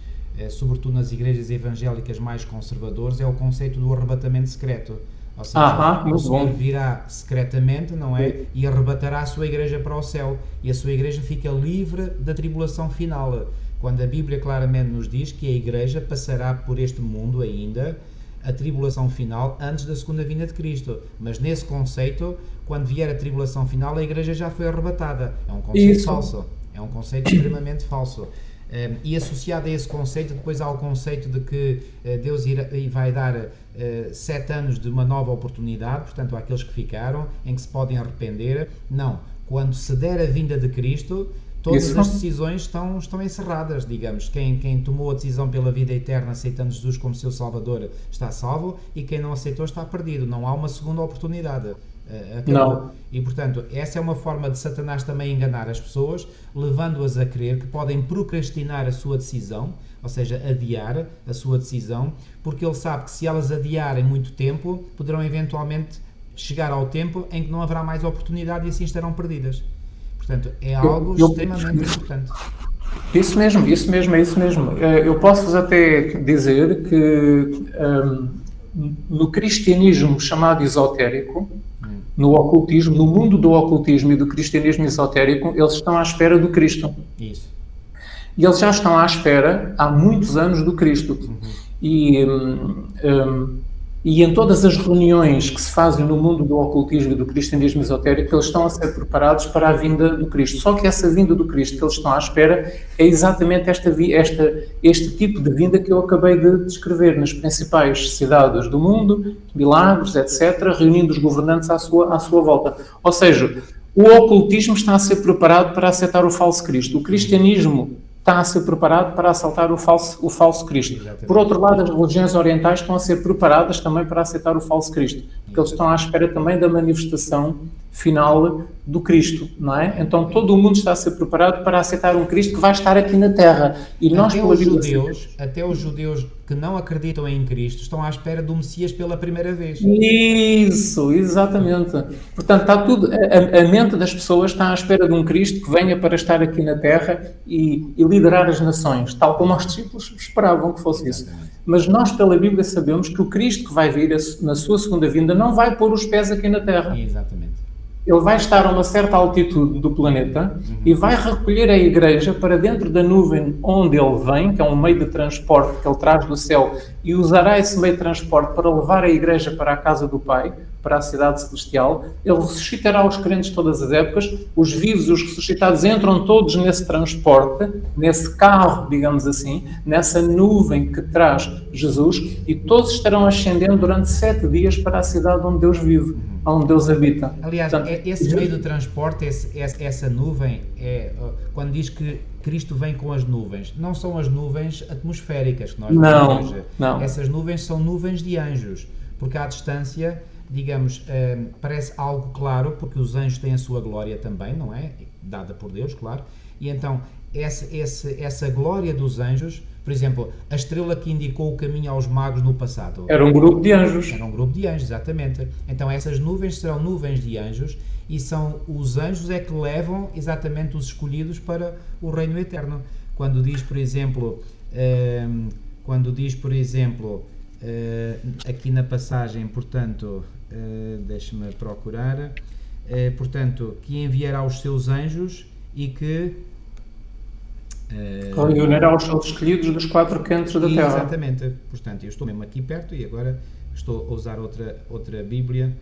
sobretudo nas igrejas evangélicas mais conservadoras, é o conceito do arrebatamento secreto. Ou seja, o Senhor virá secretamente, não é? E arrebatará a sua igreja para o céu. E a sua igreja fica livre da tribulação final. Quando a Bíblia claramente nos diz que a igreja passará por este mundo ainda, a tribulação final, antes da segunda vinda de Cristo. Mas nesse conceito, quando vier a tribulação final, a igreja já foi arrebatada. É um conceito falso. É um conceito extremamente falso. E associado a esse conceito, depois há o conceito de que Deus vai dar 7 anos de uma nova oportunidade, portanto, àqueles que ficaram, em que se podem arrepender. Não. Quando se der a vinda de Cristo, todas as decisões estão encerradas, digamos. Quem tomou a decisão pela vida eterna, aceitando Jesus como seu Salvador, está salvo, e quem não aceitou está perdido. Não há uma segunda oportunidade. Não. E, portanto, essa é uma forma de Satanás também enganar as pessoas, levando-as a crer que podem procrastinar a sua decisão, ou seja, adiar a sua decisão, porque ele sabe que se elas adiarem muito tempo, poderão eventualmente chegar ao tempo em que não haverá mais oportunidade e assim estarão perdidas. Portanto, é algo extremamente importante. Isso mesmo. Eu posso-vos até dizer que no cristianismo chamado esotérico, no ocultismo, no mundo do ocultismo e do cristianismo esotérico, eles estão à espera do Cristo. Isso. E eles já estão à espera há muitos anos do Cristo. E em todas as reuniões que se fazem no mundo do ocultismo e do cristianismo esotérico, eles estão a ser preparados para a vinda do Cristo. Só que essa vinda do Cristo que eles estão à espera é exatamente este tipo de vinda que eu acabei de descrever nas principais cidades do mundo, milagres, etc., reunindo os governantes à sua volta. Ou seja, o ocultismo está a ser preparado para aceitar o falso Cristo. O cristianismo está a ser preparado para assaltar o falso Cristo. Exatamente. Por outro lado, as religiões orientais estão a ser preparadas também para aceitar o falso Cristo, porque eles estão à espera também da manifestação final do Cristo, não é? Então todo o mundo está a ser preparado para aceitar um Cristo que vai estar aqui na Terra. E nós, até os judeus que não acreditam em Cristo estão à espera do Messias pela primeira vez. Isso, exatamente. Portanto, está tudo, a mente das pessoas está à espera de um Cristo que venha para estar aqui na Terra e liderar as nações, tal como os discípulos esperavam que fosse isso. Mas nós, pela Bíblia, sabemos que o Cristo que vai vir na sua segunda vinda não vai pôr os pés aqui na Terra. Exatamente. Ele vai estar a uma certa altitude do planeta e vai recolher a igreja para dentro da nuvem onde ele vem, que é um meio de transporte que ele traz do céu, e usará esse meio de transporte para levar a igreja para a casa do Pai, para a cidade celestial. Ele ressuscitará os crentes de todas as épocas, os vivos e os ressuscitados entram todos nesse transporte, nesse carro, digamos assim, nessa nuvem que traz Jesus, e todos estarão ascendendo durante 7 dias para a cidade onde Deus vive, onde Deus habita. Aliás, portanto, esse meio de transporte, essa nuvem, quando diz que Cristo vem com as nuvens, não são as nuvens atmosféricas que nós vemos hoje. Não. Essas nuvens são nuvens de anjos, porque à distância, digamos, parece algo claro, porque os anjos têm a sua glória também, não é? Dada por Deus, claro. E então, essa glória dos anjos, por exemplo, a estrela que indicou o caminho aos magos no passado. Era um grupo de anjos. Era um grupo de anjos, exatamente. Então essas nuvens serão nuvens de anjos e são os anjos é que levam exatamente os escolhidos para o reino eterno. Quando diz, por exemplo, aqui na passagem, portanto, deixa-me procurar, portanto, que enviará os seus anjos e que reunirá os seus escolhidos dos 4 cantos da terra. Exatamente. Portanto, eu estou mesmo aqui perto e agora estou a usar outra Bíblia.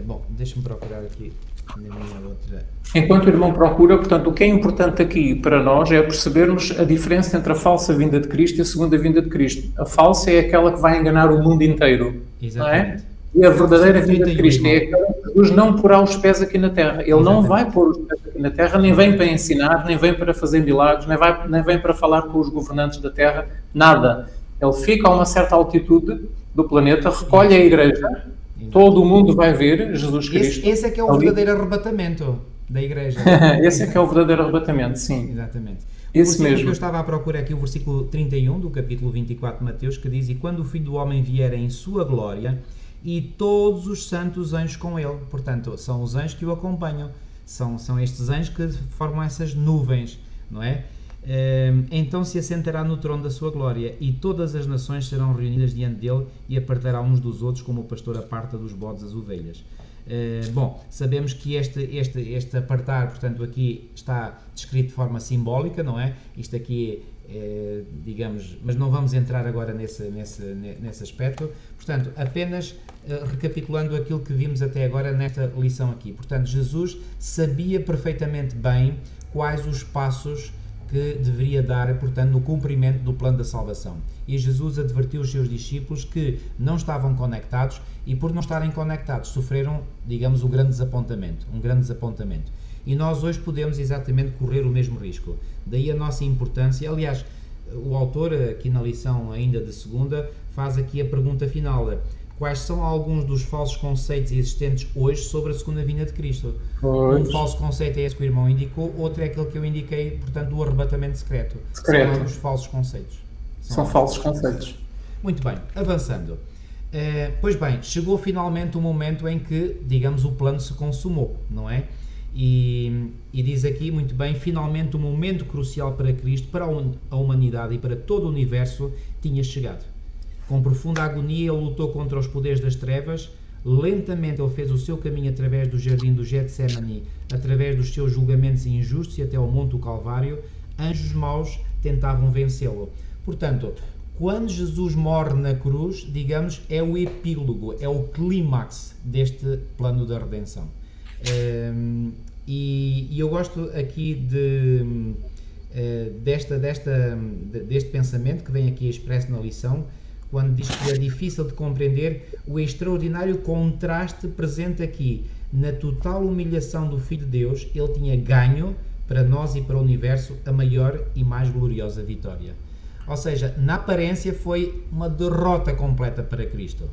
Bom, deixa-me procurar aqui na minha outra. Enquanto o irmão procura, portanto, o que é importante aqui para nós é percebermos a diferença entre a falsa vinda de Cristo e a segunda vinda de Cristo. A falsa é aquela que vai enganar o mundo inteiro. Exatamente. Não é? E a verdadeira vinda de Cristo é aquela que Jesus não porá os pés aqui na Terra. Ele não vai pôr os pés aqui na Terra, nem vem para ensinar, nem vem para fazer milagres, nem vem para falar com os governantes da Terra, nada. Ele fica a uma certa altitude do planeta, recolhe a igreja, todo o mundo vai ver Jesus Cristo. Esse é que é o verdadeiro arrebatamento da igreja. Esse é que é o verdadeiro arrebatamento, sim. Exatamente. Esse mesmo. Que eu estava à procura aqui, o versículo 31 do capítulo 24 de Mateus, que diz: "E quando o Filho do Homem vier em sua glória, e todos os santos anjos com ele", portanto, são os anjos que o acompanham, São estes anjos que formam essas nuvens, não é? Então se assentará no trono da sua glória, e todas as nações serão reunidas diante dele, e apartará uns dos outros, como o pastor aparta dos bodes as ovelhas. Bom, sabemos que este apartar, portanto, aqui está descrito de forma simbólica, não é? Isto aqui digamos, mas não vamos entrar agora nesse aspecto. Portanto, apenas recapitulando aquilo que vimos até agora nesta lição aqui. Portanto, Jesus sabia perfeitamente bem quais os passos que deveria dar, portanto, no cumprimento do plano da salvação. E Jesus advertiu os seus discípulos que não estavam conectados, e por não estarem conectados sofreram, digamos, um grande desapontamento. E nós hoje podemos exatamente correr o mesmo risco. Daí a nossa importância. Aliás, o autor, aqui na lição ainda de segunda, faz aqui a pergunta final: quais são alguns dos falsos conceitos existentes hoje sobre a segunda vinda de Cristo? Um falso conceito é esse que o irmão indicou, outro é aquele que eu indiquei, portanto, do arrebatamento secreto. São os falsos conceitos. São falsos conceitos. Muito bem, avançando. Pois bem, chegou finalmente o momento em que, digamos, o plano se consumou, não é? E diz aqui muito bem: finalmente o momento crucial para Cristo, para a humanidade e para todo o universo tinha chegado. Com profunda agonia ele lutou contra os poderes das trevas. Lentamente ele fez o seu caminho através do jardim do Getsemane, através dos seus julgamentos injustos e até ao monte do Calvário. Anjos maus tentavam vencê-lo. Portanto, quando Jesus morre na cruz, digamos, é o epílogo, é o clímax deste plano da redenção. E eu gosto aqui deste pensamento que vem aqui expresso na lição, quando diz que é difícil de compreender o extraordinário contraste presente aqui. Na total humilhação do Filho de Deus, ele tinha ganho para nós e para o universo a maior e mais gloriosa vitória. Ou seja, na aparência foi uma derrota completa para Cristo,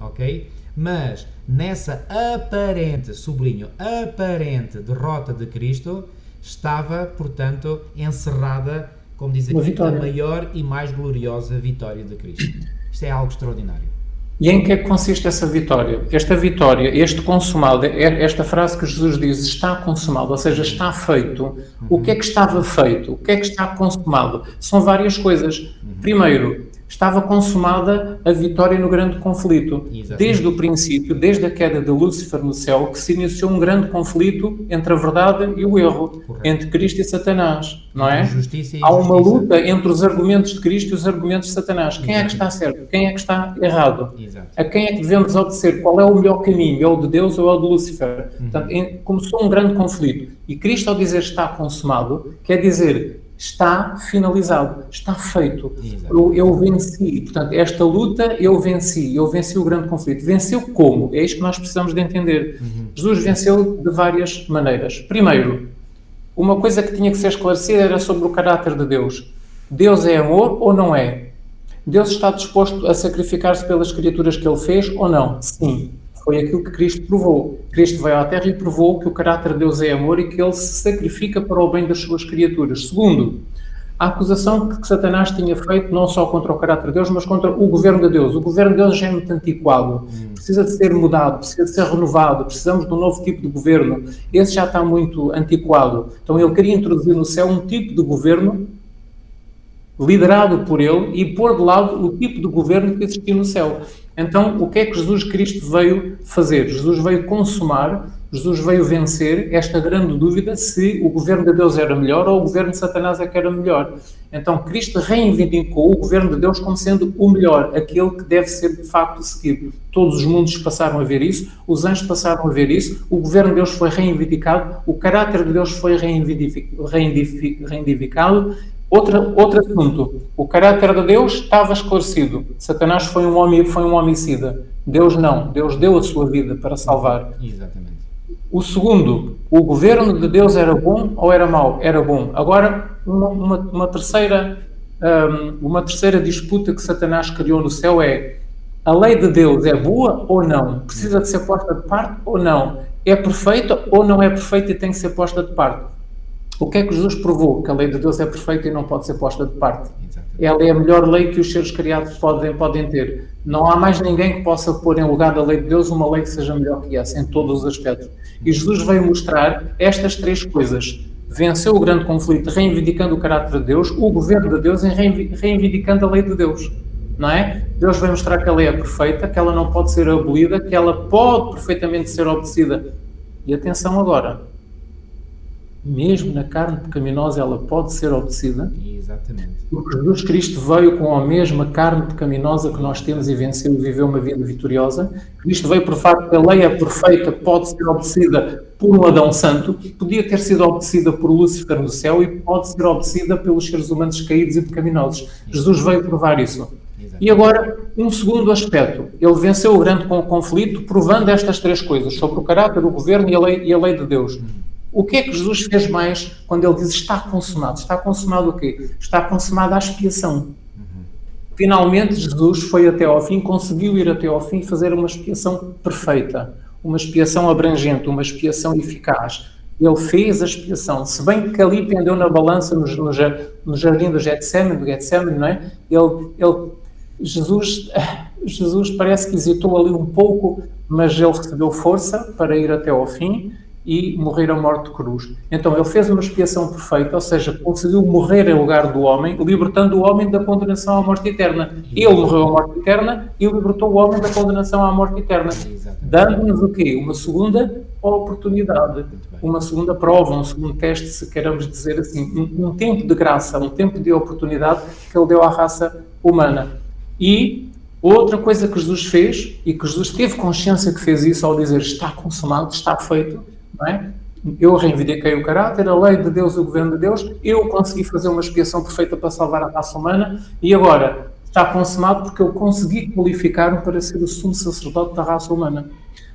ok? Mas nessa aparente, sublinho, aparente derrota de Cristo, estava, portanto, encerrada, como diz aqui, a maior e mais gloriosa vitória de Cristo. Isto é algo extraordinário. E em que é que consiste essa vitória? Esta vitória, este consumado, esta frase que Jesus diz, está consumado, ou seja, está feito. O que é que estava feito? O que é que está consumado? São várias coisas. Primeiro, estava consumada a vitória no grande conflito. Exatamente. Desde o princípio, desde a queda de Lúcifer no céu, que se iniciou um grande conflito entre a verdade e o erro, correto, entre Cristo e Satanás, não é? Há uma luta entre os argumentos de Cristo e os argumentos de Satanás. Quem é que está certo? Quem é que está errado? Exato. A quem é que devemos obedecer? Qual é o melhor caminho? É o de Deus ou é o de Lúcifer? Portanto, começou um grande conflito. E Cristo, ao dizer está consumado, quer dizer está finalizado, está feito. Eu venci. Portanto, esta luta eu venci o grande conflito. Venceu como? É isto que nós precisamos de entender. Jesus venceu de várias maneiras. Primeiro, uma coisa que tinha que ser esclarecida era sobre o caráter de Deus. Deus é amor ou não é? Deus está disposto a sacrificar-se pelas criaturas que ele fez ou não? Sim. Foi aquilo que Cristo provou. Cristo veio à Terra e provou que o caráter de Deus é amor e que ele se sacrifica para o bem das suas criaturas. Segundo, a acusação que Satanás tinha feito não só contra o caráter de Deus, mas contra o governo de Deus. O governo de Deus já é muito antiquado, precisa de ser mudado, precisa de ser renovado, precisamos de um novo tipo de governo. Esse já está muito antiquado. Então ele queria introduzir no céu um tipo de governo liderado por ele e pôr de lado o tipo de governo que existia no céu. Então, o que é que Jesus Cristo veio fazer? Jesus veio consumar, Jesus veio vencer esta grande dúvida se o governo de Deus era melhor ou o governo de Satanás é que era melhor. Então, Cristo reivindicou o governo de Deus como sendo o melhor, aquele que deve ser de facto seguido. Todos os mundos passaram a ver isso, os anjos passaram a ver isso, o governo de Deus foi reivindicado, o caráter de Deus foi reivindicado. Outro assunto, o caráter de Deus estava esclarecido. Satanás foi um homicida. Deus não. Deus deu a sua vida para salvar. Exatamente. O segundo, o governo de Deus era bom ou era mau? Era bom. Agora, uma terceira disputa que Satanás criou no céu é: a lei de Deus é boa ou não? Precisa de ser posta de parte ou não? É perfeita ou não é perfeita e tem que ser posta de parte? O que é que Jesus provou? Que a lei de Deus é perfeita e não pode ser posta de parte. ela é a melhor lei que os seres criados podem ter. Não há mais ninguém que possa pôr em lugar da lei de Deus uma lei que seja melhor que essa, em todos os aspectos. E Jesus veio mostrar estas três coisas. Venceu o grande conflito, reivindicando o caráter de Deus, o governo de Deus, e reivindicando a lei de Deus. Não é? Deus vai mostrar que a lei é perfeita, que ela não pode ser abolida, que ela pode perfeitamente ser obedecida. E atenção agora, mesmo na carne pecaminosa ela pode ser obedecida. Exatamente. Porque Jesus Cristo veio com a mesma carne pecaminosa que nós temos e venceu e viveu uma vida vitoriosa. Cristo veio provar que a lei é perfeita, pode ser obedecida por um Adão santo, podia ter sido obedecida por Lúcifer no céu e pode ser obedecida pelos seres humanos caídos e pecaminosos. Jesus veio provar isso. E agora, um segundo aspecto. Ele venceu o grande conflito provando estas três coisas, sobre o caráter, o governo e a lei de Deus. O que é que Jesus fez mais quando ele diz está consumado? Está consumado o quê? Está consumada a expiação. Finalmente Jesus foi até ao fim, conseguiu ir até ao fim e fazer uma expiação perfeita, uma expiação abrangente, uma expiação eficaz. Ele fez a expiação, se bem que ali pendeu na balança no jardim do Getsemane, não é? Jesus parece que hesitou ali um pouco, mas ele recebeu força para ir até ao fim e morrer a morte de cruz. Então ele fez uma expiação perfeita, ou seja, conseguiu morrer em lugar do homem, libertando o homem da condenação à morte eterna. Ele morreu à morte eterna e libertou o homem da condenação à morte eterna, dando-nos o quê? Uma segunda oportunidade, uma segunda prova, um segundo teste, se queremos dizer assim, um tempo de graça, um tempo de oportunidade que ele deu à raça humana. E outra coisa que Jesus fez, e que Jesus teve consciência que fez isso ao dizer está consumado, está feito, não é? Eu reivindiquei o caráter, a lei de Deus, o governo de Deus, eu consegui fazer uma expiação perfeita para salvar a raça humana e agora está consumado porque eu consegui qualificar-me para ser o sumo sacerdote da raça humana.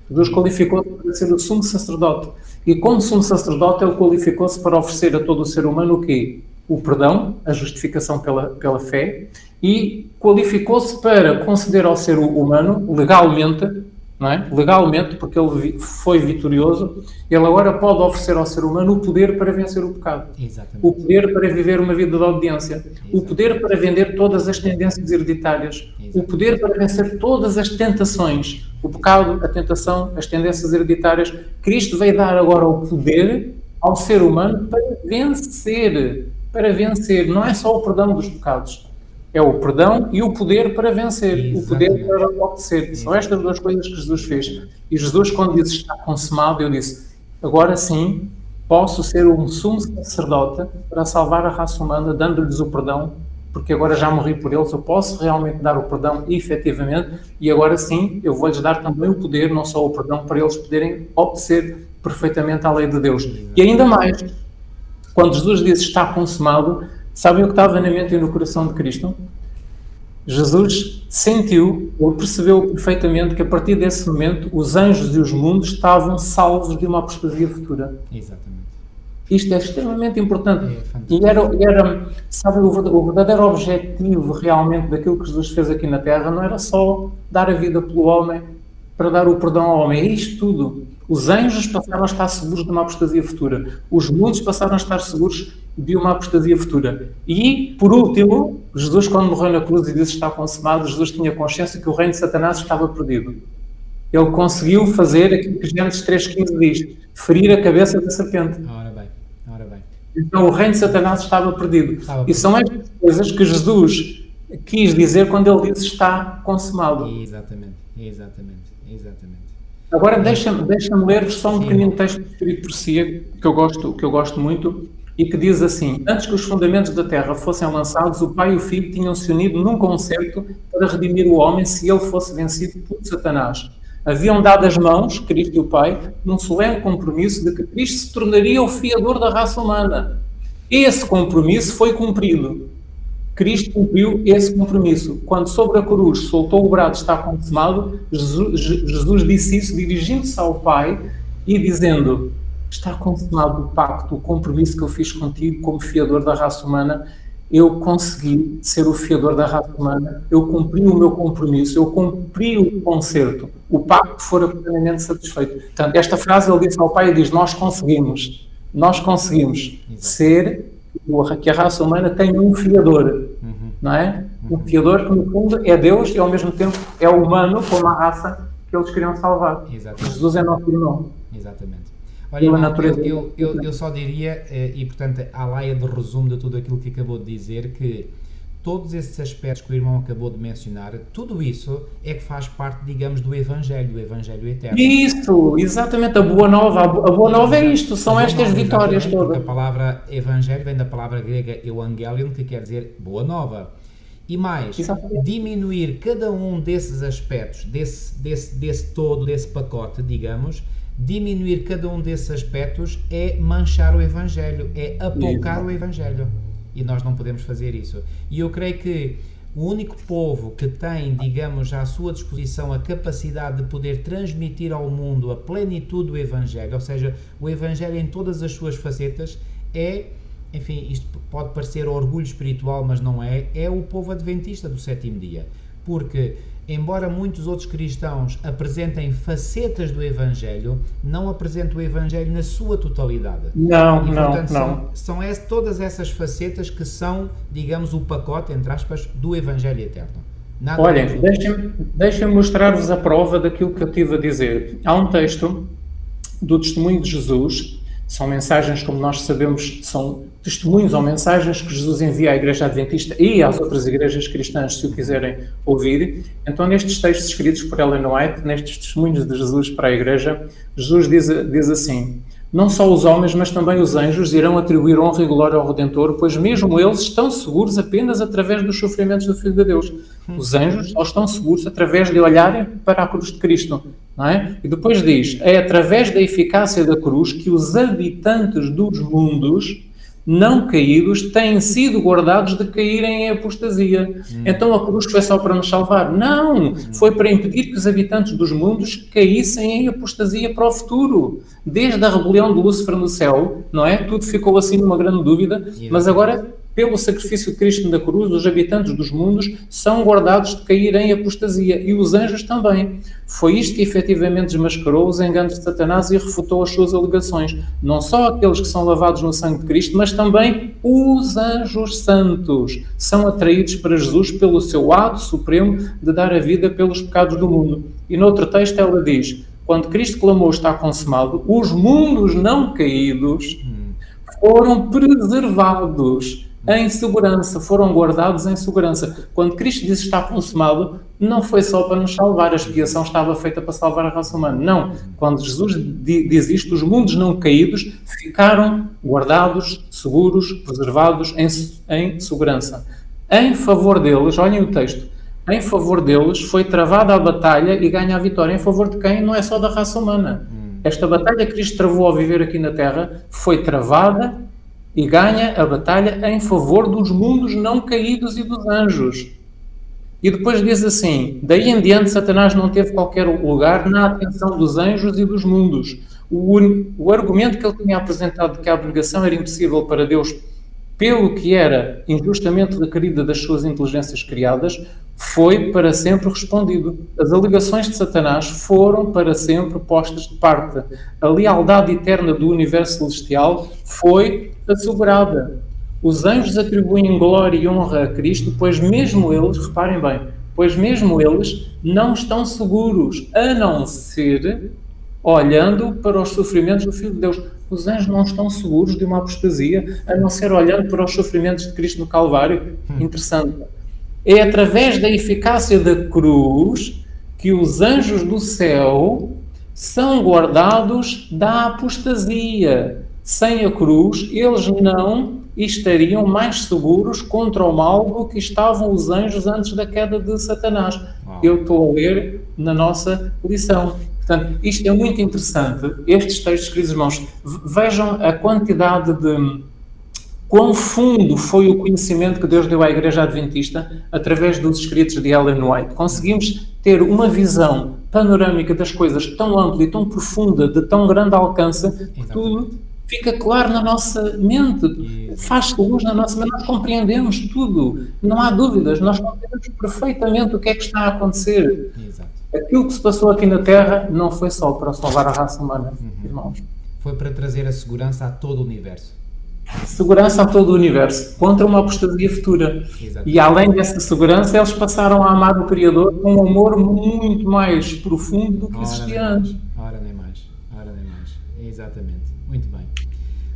Jesus qualificou-se para ser o sumo sacerdote e como sumo sacerdote ele qualificou-se para oferecer a todo o ser humano o quê? O perdão, a justificação pela fé e qualificou-se para conceder ao ser humano, legalmente, não é? Legalmente, porque ele foi vitorioso, ele agora pode oferecer ao ser humano o poder para vencer o pecado. Exatamente. O poder para viver uma vida de obediência, o poder para vender todas as tendências hereditárias, o poder para vencer todas as tentações, o pecado, a tentação, as tendências hereditárias. Cristo veio dar agora o poder ao ser humano para vencer, não é só o perdão dos pecados. É o perdão e o poder para vencer, exatamente. O poder para obedecer. São estas duas coisas que Jesus fez. E Jesus, quando disse está consumado, eu disse, agora sim, posso ser um sumo sacerdote para salvar a raça humana, dando-lhes o perdão, porque agora já morri por eles, eu posso realmente dar o perdão efetivamente, e agora sim, eu vou-lhes dar também o poder, não só o perdão, para eles poderem obedecer perfeitamente à lei de Deus. E ainda mais, quando Jesus disse está consumado, sabem o que estava na mente e no coração de Cristo? Jesus sentiu, ou percebeu perfeitamente que a partir desse momento os anjos e os mundos estavam salvos de uma apostasia futura. Exatamente. Isto é extremamente importante. E era, sabe, o verdadeiro objetivo realmente daquilo que Jesus fez aqui na Terra não era só dar a vida pelo homem, para dar o perdão ao homem. É isto tudo. Os anjos passaram a estar seguros de uma apostasia futura. Os mundos passaram a estar seguros de uma apostasia futura. E, por último, Jesus, quando morreu na cruz e disse está consumado, Jesus tinha consciência que o reino de Satanás estava perdido. Ele conseguiu fazer aquilo que Gênesis 3,15 diz, ferir a cabeça da serpente. Ora bem. Então o reino de Satanás estava perdido. E são estas coisas que Jesus quis dizer quando ele disse está consumado. Exatamente. Agora deixa-me ler só um pequenino texto do Espírito de Profecia que eu gosto muito e que diz assim: antes que os fundamentos da terra fossem lançados, o Pai e o Filho tinham se unido num concerto para redimir o homem se ele fosse vencido por Satanás. Haviam dado as mãos, Cristo e o Pai, num solene compromisso de que Cristo se tornaria o fiador da raça humana. Esse compromisso foi cumprido. Cristo cumpriu esse compromisso. Quando sobre a cruz soltou o brado está consumado, Jesus disse isso dirigindo-se ao Pai e dizendo: está consumado o pacto, o compromisso que eu fiz contigo como fiador da raça humana. Eu consegui ser o fiador da raça humana, eu cumpri o meu compromisso, eu cumpri o concerto, o pacto fora plenamente satisfeito. Portanto, esta frase ele disse ao Pai e diz: nós conseguimos ser que a raça humana tenha um fiador. não é? Um fiador que, no fundo, é Deus e, ao mesmo tempo, é humano, como a raça que eles queriam salvar. Exatamente. Jesus é nosso irmão. Exatamente. Olha, irmão, eu só diria, e portanto, à laia de resumo de tudo aquilo que acabou de dizer, que todos esses aspectos que o irmão acabou de mencionar, tudo isso é que faz parte, digamos, do Evangelho eterno. Isso, exatamente, a boa nova. A boa nova é isto, são estas vitórias todas. Porque a palavra Evangelho vem da palavra grega Evangelion, que quer dizer boa nova. E mais, diminuir cada um desses aspectos, desse todo, desse pacote, digamos, diminuir cada um desses aspectos é manchar o Evangelho, é apoucar o Evangelho. E nós não podemos fazer isso. E eu creio que o único povo que tem, digamos, à sua disposição a capacidade de poder transmitir ao mundo a plenitude do Evangelho, ou seja, o Evangelho em todas as suas facetas, é, enfim, isto pode parecer orgulho espiritual, mas não é, é o povo adventista do sétimo dia. Porque, embora muitos outros cristãos apresentem facetas do Evangelho, não apresentam o Evangelho na sua totalidade. Não. São todas essas facetas que são, digamos, o pacote, entre aspas, do Evangelho eterno. Olhem, deixem-me mostrar-vos a prova daquilo que eu estive a dizer. Há um texto do Testemunho de Jesus, são mensagens, como nós sabemos, são testemunhos ou mensagens que Jesus envia à Igreja Adventista e às outras igrejas cristãs, se o quiserem ouvir. Então, nestes textos escritos por Ellen White, nestes testemunhos de Jesus para a Igreja, Jesus diz assim: não só os homens, mas também os anjos irão atribuir honra e glória ao Redentor, pois mesmo eles estão seguros apenas através dos sofrimentos do Filho de Deus. Os anjos só estão seguros através de olharem para a cruz de Cristo. Não é? E depois diz, é através da eficácia da cruz que os habitantes dos mundos não caídos têm sido guardados de caírem em apostasia. Então a cruz foi só para nos salvar? Não! Foi para impedir que os habitantes dos mundos caíssem em apostasia para o futuro. Desde a rebelião de Lúcifer no céu, não é? Tudo ficou assim numa grande dúvida, mas agora, pelo sacrifício de Cristo na cruz, os habitantes dos mundos são guardados de cair em apostasia, e os anjos também. Foi isto que efetivamente desmascarou os enganos de Satanás e refutou as suas alegações. Não só aqueles que são lavados no sangue de Cristo, mas também os anjos santos são atraídos para Jesus pelo seu ato supremo de dar a vida pelos pecados do mundo. E no outro texto ela diz, quando Cristo clamou está consumado, os mundos não caídos foram preservados em segurança, foram guardados em segurança. Quando Cristo diz está consumado, não foi só para nos salvar, a expiação estava feita para salvar a raça humana. Não. Quando Jesus diz isto, os mundos não caídos ficaram guardados, seguros, preservados em segurança. Em favor deles, olhem o texto, em favor deles foi travada a batalha e ganha a vitória. Em favor de quem? Não é só da raça humana. Esta batalha que Cristo travou ao viver aqui na Terra foi travada e ganha a batalha em favor dos mundos não caídos e dos anjos. E depois diz assim, daí em diante Satanás não teve qualquer lugar na atenção dos anjos e dos mundos. O argumento que ele tinha apresentado de que a abnegação era impossível para Deus pelo que era injustamente requerida das suas inteligências criadas, foi para sempre respondido. As alegações de Satanás foram para sempre postas de parte. A lealdade eterna do universo celestial foi assegurada. Os anjos atribuem glória e honra a Cristo, pois mesmo eles, reparem bem, pois mesmo eles não estão seguros, a não ser olhando para os sofrimentos do Filho de Deus. Os anjos não estão seguros de uma apostasia, a não ser olhando para os sofrimentos de Cristo no Calvário. Interessante. É através da eficácia da cruz que os anjos do céu são guardados da apostasia. Sem a cruz, eles não estariam mais seguros contra o mal do que estavam os anjos antes da queda de Satanás. Eu estou a ler na nossa lição. Portanto, isto é muito interessante. Estes textos, queridos irmãos, vejam a quantidade de... quão fundo foi o conhecimento que Deus deu à Igreja Adventista através dos escritos de Ellen White. Conseguimos ter uma visão panorâmica das coisas tão ampla e tão profunda, de tão grande alcance, que tudo fica claro na nossa mente, faz-se luz na nossa mente, nós compreendemos tudo, não há dúvidas, nós compreendemos perfeitamente o que é que está a acontecer. Aquilo que se passou aqui na Terra não foi só para salvar a raça humana, irmãos. Foi para trazer a segurança a todo o universo. segurança a todo o universo contra uma apostasia futura. Exato. E além dessa segurança, eles passaram a amar o Criador com um amor muito mais profundo do que existia antes. Ora nem mais, ora nem mais. Exatamente. Muito bem.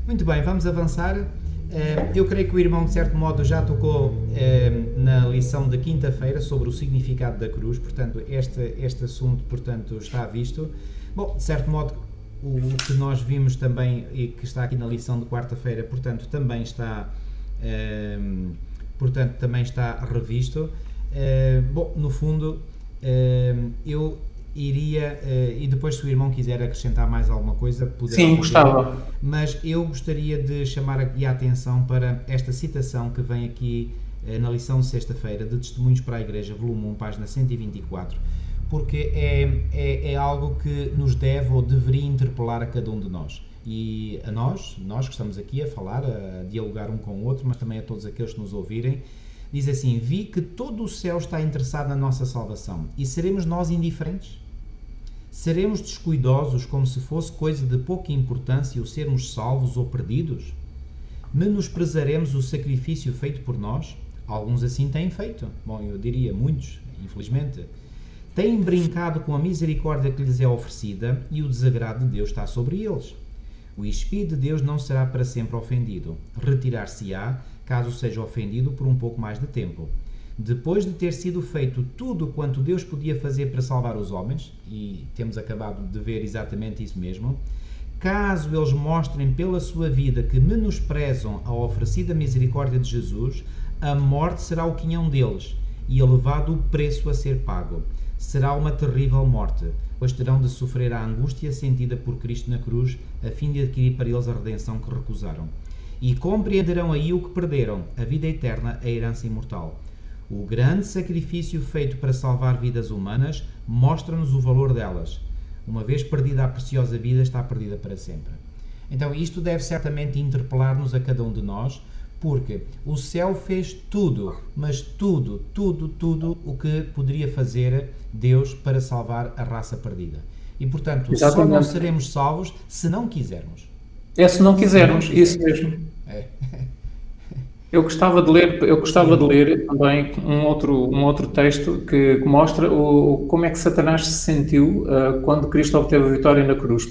Muito bem, vamos avançar. Eu creio que o irmão, de certo modo, já tocou na lição de quinta-feira sobre o significado da cruz, portanto, este assunto, portanto, está visto. Bom, de certo modo, o que nós vimos também, e que está aqui na lição de quarta-feira, portanto, também está revisto. Bom, no fundo, eu iria, e depois se o irmão quiser acrescentar mais alguma coisa, poderá. Sim, gostava. Mas eu gostaria de chamar aqui a atenção para esta citação que vem aqui na lição de sexta-feira, de Testemunhos para a Igreja, volume 1, página 124, porque é algo que nos deve ou deveria interpelar a cada um de nós. E a nós que estamos aqui a falar, a dialogar um com o outro, mas também a todos aqueles que nos ouvirem. Diz assim: vi que todo o céu está interessado na nossa salvação, e seremos nós indiferentes? Seremos descuidosos como se fosse coisa de pouca importância o sermos salvos ou perdidos? Menosprezaremos o sacrifício feito por nós? Alguns assim têm feito. Bom, eu diria muitos, infelizmente. Têm brincado com a misericórdia que lhes é oferecida, e o desagrado de Deus está sobre eles. O Espírito de Deus não será para sempre ofendido. Retirar-se-á, caso seja ofendido por um pouco mais de tempo. Depois de ter sido feito tudo quanto Deus podia fazer para salvar os homens, e temos acabado de ver exatamente isso mesmo, caso eles mostrem pela sua vida que menosprezam a oferecida misericórdia de Jesus, a morte será o quinhão deles, e elevado o preço a ser pago. Será uma terrível morte, pois terão de sofrer a angústia sentida por Cristo na cruz, a fim de adquirir para eles a redenção que recusaram. E compreenderão aí o que perderam, a vida eterna, a herança imortal. O grande sacrifício feito para salvar vidas humanas mostra-nos o valor delas. Uma vez perdida a preciosa vida, está perdida para sempre. Então isto deve certamente interpelar-nos a cada um de nós, porque o céu fez tudo, mas tudo o que poderia fazer Deus para salvar a raça perdida. E portanto, exatamente, só não seremos salvos se não quisermos. Se não quisermos, isso mesmo. Eu gostava de ler também um outro texto que mostra como é que Satanás se sentiu quando Cristo obteve a vitória na cruz.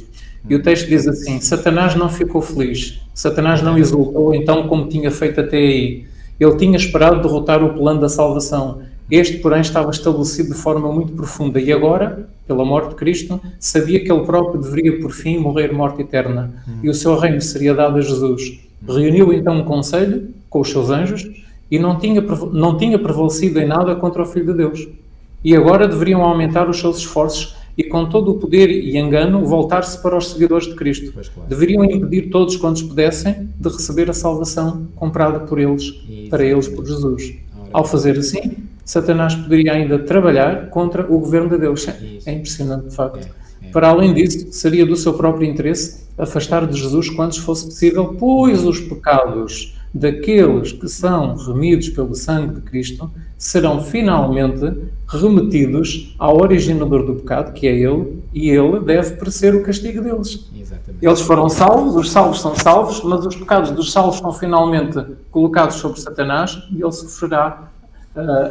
E o texto diz assim: Satanás não ficou feliz, Satanás não exultou então como tinha feito até aí. Ele tinha esperado derrotar o plano da salvação. Este, porém, estava estabelecido de forma muito profunda e agora, pela morte de Cristo, sabia que ele próprio deveria por fim morrer morte eterna e o seu reino seria dado a Jesus. Reuniu então um conselho com os seus anjos e não tinha prevalecido em nada contra o Filho de Deus. E agora deveriam aumentar os seus esforços e com todo o poder e engano voltar-se para os seguidores de Cristo. Claro. Deveriam impedir todos quantos pudessem de receber a salvação comprada por eles, para eles por Jesus. Ao fazer assim, Satanás poderia ainda trabalhar contra o governo de Deus. É impressionante, de facto. Para além disso, seria do seu próprio interesse afastar de Jesus quantos fosse possível, pois os pecados daqueles que são remidos pelo sangue de Cristo serão finalmente remetidos ao originador do pecado, que é Ele, e Ele deve parecer o castigo deles. Exatamente. Eles foram salvos, os salvos são salvos, mas os pecados dos salvos são finalmente colocados sobre Satanás e ele sofrerá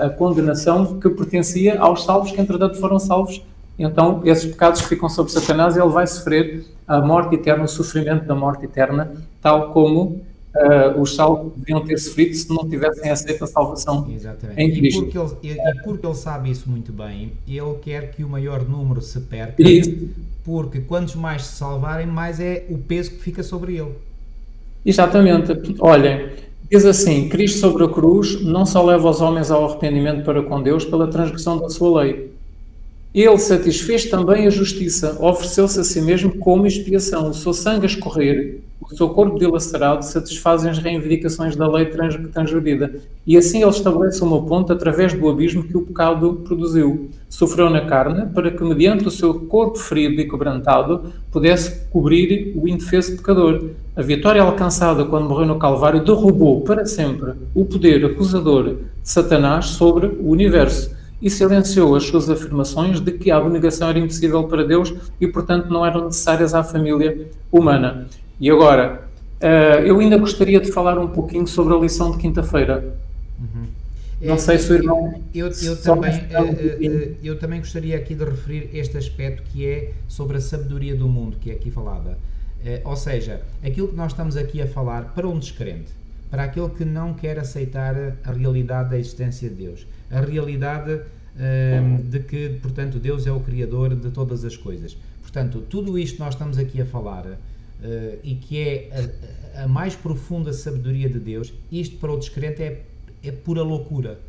a condenação que pertencia aos salvos que entretanto foram salvos. Então esses pecados ficam sobre Satanás e ele vai sofrer a morte eterna, o sofrimento da morte eterna, tal como os salvos deviam ter sofrido se não tivessem aceito a salvação. Exatamente. Em Cristo. Porque ele sabe isso muito bem, ele quer que o maior número se perca, porque quantos mais se salvarem, mais é o peso que fica sobre ele. Exatamente. Olhem, diz assim: Cristo sobre a cruz não só leva os homens ao arrependimento para com Deus pela transgressão da sua lei. Ele satisfez também a justiça, ofereceu-se a si mesmo como expiação. O seu sangue a escorrer, o seu corpo dilacerado, satisfazem as reivindicações da lei transgredida. E assim ele estabelece uma ponte através do abismo que o pecado produziu. Sofreu na carne, para que, mediante o seu corpo ferido e quebrantado, pudesse cobrir o indefeso pecador. A vitória alcançada quando morreu no Calvário derrubou para sempre o poder acusador de Satanás sobre o universo e silenciou as suas afirmações de que a abnegação era impossível para Deus e, portanto, não eram necessárias à família humana. E agora, Eu ainda gostaria de falar um pouquinho sobre a lição de quinta-feira. Não sei se o irmão... Eu também gostaria aqui de referir este aspecto que é sobre a sabedoria do mundo, que é aqui falada. Ou seja, aquilo que nós estamos aqui a falar para um descrente, para aquele que não quer aceitar a realidade da existência de Deus, a realidade de que, portanto, Deus é o Criador de todas as coisas. Portanto, tudo isto que nós estamos aqui a falar e que é a mais profunda sabedoria de Deus, isto para o descrente é pura loucura.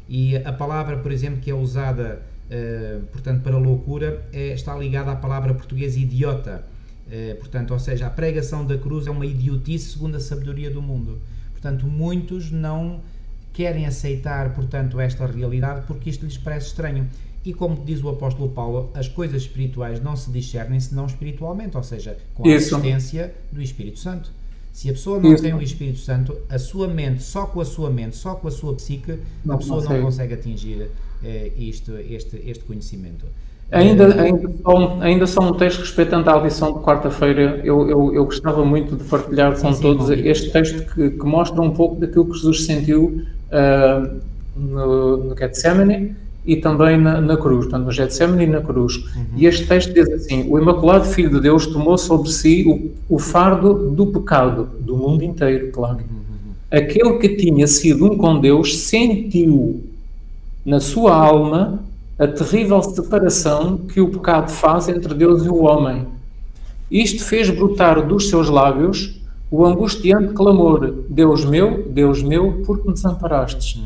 E a palavra, por exemplo, que é usada, portanto, para loucura, está ligada à palavra portuguesa idiota. Portanto, ou seja, a pregação da cruz é uma idiotice segundo a sabedoria do mundo. Portanto, muitos não querem aceitar, portanto, esta realidade porque isto lhes parece estranho. E como diz o apóstolo Paulo, as coisas espirituais não se discernem senão espiritualmente, ou seja, com a assistência do Espírito Santo. Se a pessoa não tem o Espírito Santo, a sua mente, só com a sua psique, a pessoa não consegue atingir este conhecimento. Ainda só um texto respeitando à lição de quarta-feira, eu gostava muito de partilhar com todos este texto que mostra um pouco daquilo que Jesus sentiu no Getsemane e também na cruz, portanto, no Getsemane e na cruz. E este texto diz assim: o Imaculado Filho de Deus tomou sobre si o fardo do pecado, do mundo inteiro, claro. Aquele que tinha sido um com Deus sentiu na sua alma a terrível separação que o pecado faz entre Deus e o homem. Isto fez brotar dos seus lábios o angustiante clamor: Deus meu, por que me desamparastes?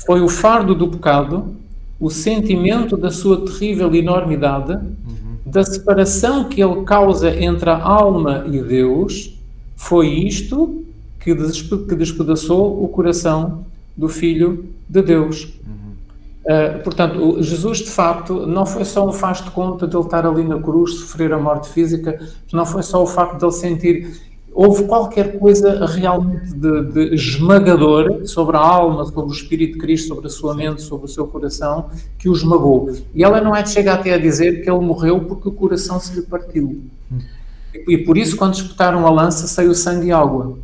Foi o fardo do pecado, o sentimento da sua terrível enormidade, da separação que ele causa entre a alma e Deus, foi isto que despedaçou o coração do Filho de Deus. Portanto, Jesus, de facto, não foi só o faz de conta de ele estar ali na cruz, sofrer a morte física, não foi só o facto de ele sentir... Houve qualquer coisa realmente de esmagador sobre a alma, sobre o Espírito de Cristo, sobre a sua mente, sobre o seu coração, que o esmagou. E ela não chega até a dizer que ele morreu porque o coração se lhe partiu. E por isso, quando disputaram a lança, saiu sangue e água.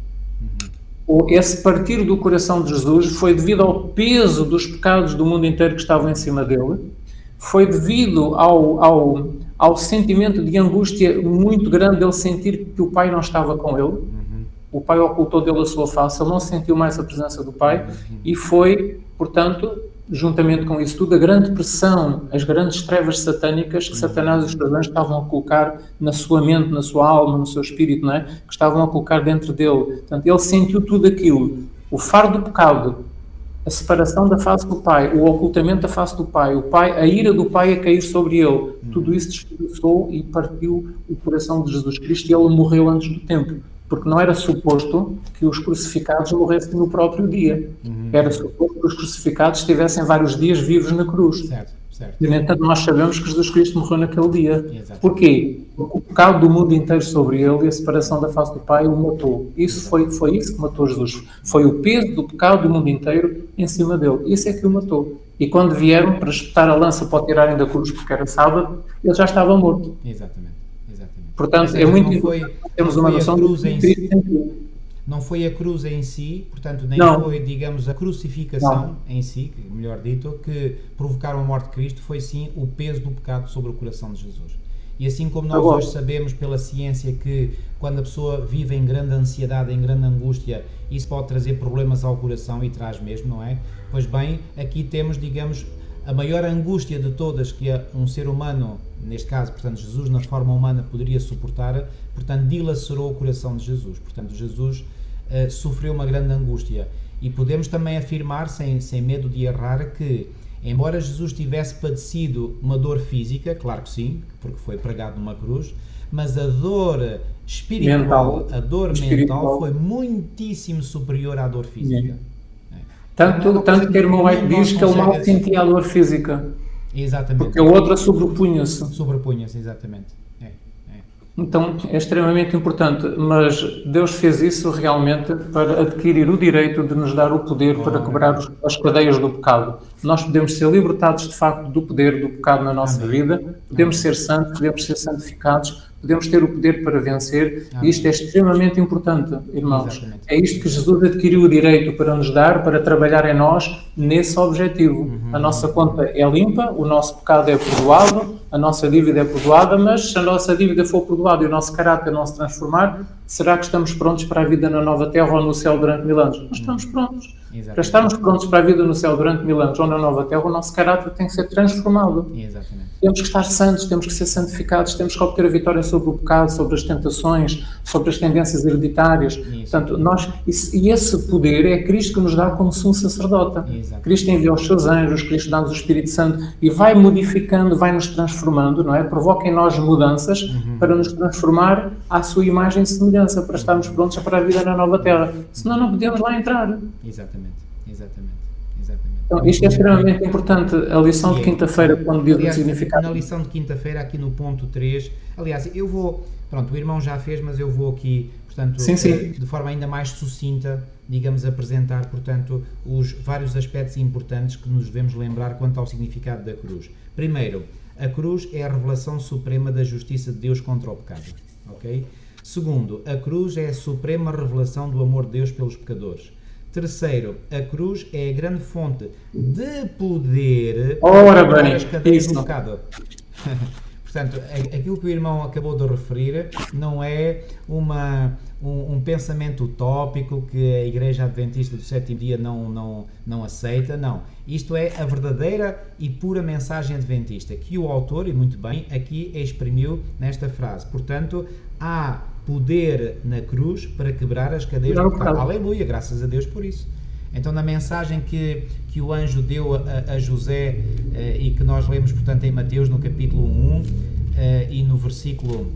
Esse partir do coração de Jesus foi devido ao peso dos pecados do mundo inteiro que estavam em cima dele, foi devido ao sentimento de angústia muito grande dele sentir que o Pai não estava com ele. O Pai ocultou dele a sua face, ele não sentiu mais a presença do Pai, e foi, portanto, juntamente com isso tudo, a grande pressão, as grandes trevas satânicas que Satanás e os seus anjos estavam a colocar na sua mente, na sua alma, no seu espírito, não é? Que estavam a colocar dentro dele. Portanto, ele sentiu tudo aquilo. O fardo do pecado, a separação da face do Pai, o ocultamento da face do Pai, a ira do Pai a cair sobre ele, tudo isso despedaçou e partiu o coração de Jesus Cristo, e ele morreu antes do tempo. Porque não era suposto que os crucificados morressem no próprio dia. Era suposto que os crucificados estivessem vários dias vivos na cruz. Certo. E, no entanto, nós sabemos que Jesus Cristo morreu naquele dia. Exatamente. Porquê? Porque o pecado do mundo inteiro sobre ele e a separação da face do Pai o matou. Foi isso que matou Jesus. Foi o peso do pecado do mundo inteiro em cima dele. Isso é que o matou. E quando vieram para espetar a lança para o tirarem da cruz, porque era sábado, ele já estava morto. Exatamente. Portanto, é muito importante termos uma noção do que Cristo sentiu. Não foi a cruz em si, portanto, nem foi, digamos, a crucificação em si, melhor dito, que provocaram a morte de Cristo, foi sim o peso do pecado sobre o coração de Jesus. E assim como nós hoje sabemos pela ciência que quando a pessoa vive em grande ansiedade, em grande angústia, isso pode trazer problemas ao coração, e traz mesmo, não é? Pois bem, aqui temos, digamos, a maior angústia de todas que um ser humano, neste caso, portanto, Jesus na forma humana poderia suportar, portanto, dilacerou o coração de Jesus. Portanto, Jesus sofreu uma grande angústia. E podemos também afirmar, sem medo de errar, que, embora Jesus tivesse padecido uma dor física, claro que sim, porque foi pregado numa cruz, mas a dor espiritual, a dor mental foi muitíssimo superior à dor física. Tanto que o irmão White diz que ele mal sentia a dor física. Exatamente. Porque a outra sobrepunha-se. Sobrepunha-se, exatamente. Então é extremamente importante, mas Deus fez isso realmente para adquirir o direito de nos dar o poder para quebrar as cadeias do pecado. Nós podemos ser libertados de facto do poder do pecado na nossa vida, podemos ser santos, podemos ser santificados, podemos ter o poder para vencer, e isto é extremamente importante, irmãos. Exatamente. É isto que Jesus adquiriu o direito para nos dar, para trabalhar em nós nesse objetivo. A nossa conta é limpa, o nosso pecado é perdoado, a nossa dívida é perdoada, mas se a nossa dívida for perdoada e o nosso caráter não se transformar, será que estamos prontos para a vida na nova terra ou no céu durante 1000 anos? Nós estamos prontos. Exatamente. Para estarmos prontos para a vida no céu durante 1000 anos ou na nova terra, o nosso caráter tem que ser transformado. Exatamente. Temos que estar santos, temos que ser santificados, temos que obter a vitória sobre o pecado, sobre as tentações, sobre as tendências hereditárias. Portanto, esse poder é Cristo que nos dá como sumo sacerdote. Exato. Cristo envia os seus anjos, Cristo dá-nos o Espírito Santo e vai modificando, vai nos transformando, não é? Provoca em nós mudanças para nos transformar à sua imagem e semelhança, para estarmos prontos para a vida na nova terra. Senão não podemos lá entrar. Exatamente. Então, isto é extremamente importante, a lição de quinta-feira, quando diz o significado. Na lição de quinta-feira, aqui no ponto 3, aliás, eu vou, pronto, o irmão já fez, mas eu vou aqui, portanto, sim. de forma ainda mais sucinta, digamos, apresentar, portanto, os vários aspectos importantes que nos devemos lembrar quanto ao significado da cruz. Primeiro, a cruz é a revelação suprema da justiça de Deus contra o pecado, ok? Segundo, a cruz é a suprema revelação do amor de Deus pelos pecadores. Terceiro, a cruz é a grande fonte de poder para as cadeias do pecado. Portanto, aquilo que o irmão acabou de referir não é um pensamento utópico que a Igreja Adventista do Sétimo Dia não aceita, não. Isto é a verdadeira e pura mensagem adventista, que o autor, e muito bem, aqui exprimiu nesta frase. Portanto, há poder na cruz para quebrar as cadeias do pecado. Aleluia, graças a Deus por isso. Então, na mensagem que o anjo deu a José e que nós lemos, portanto, em Mateus, no capítulo 1 e no versículo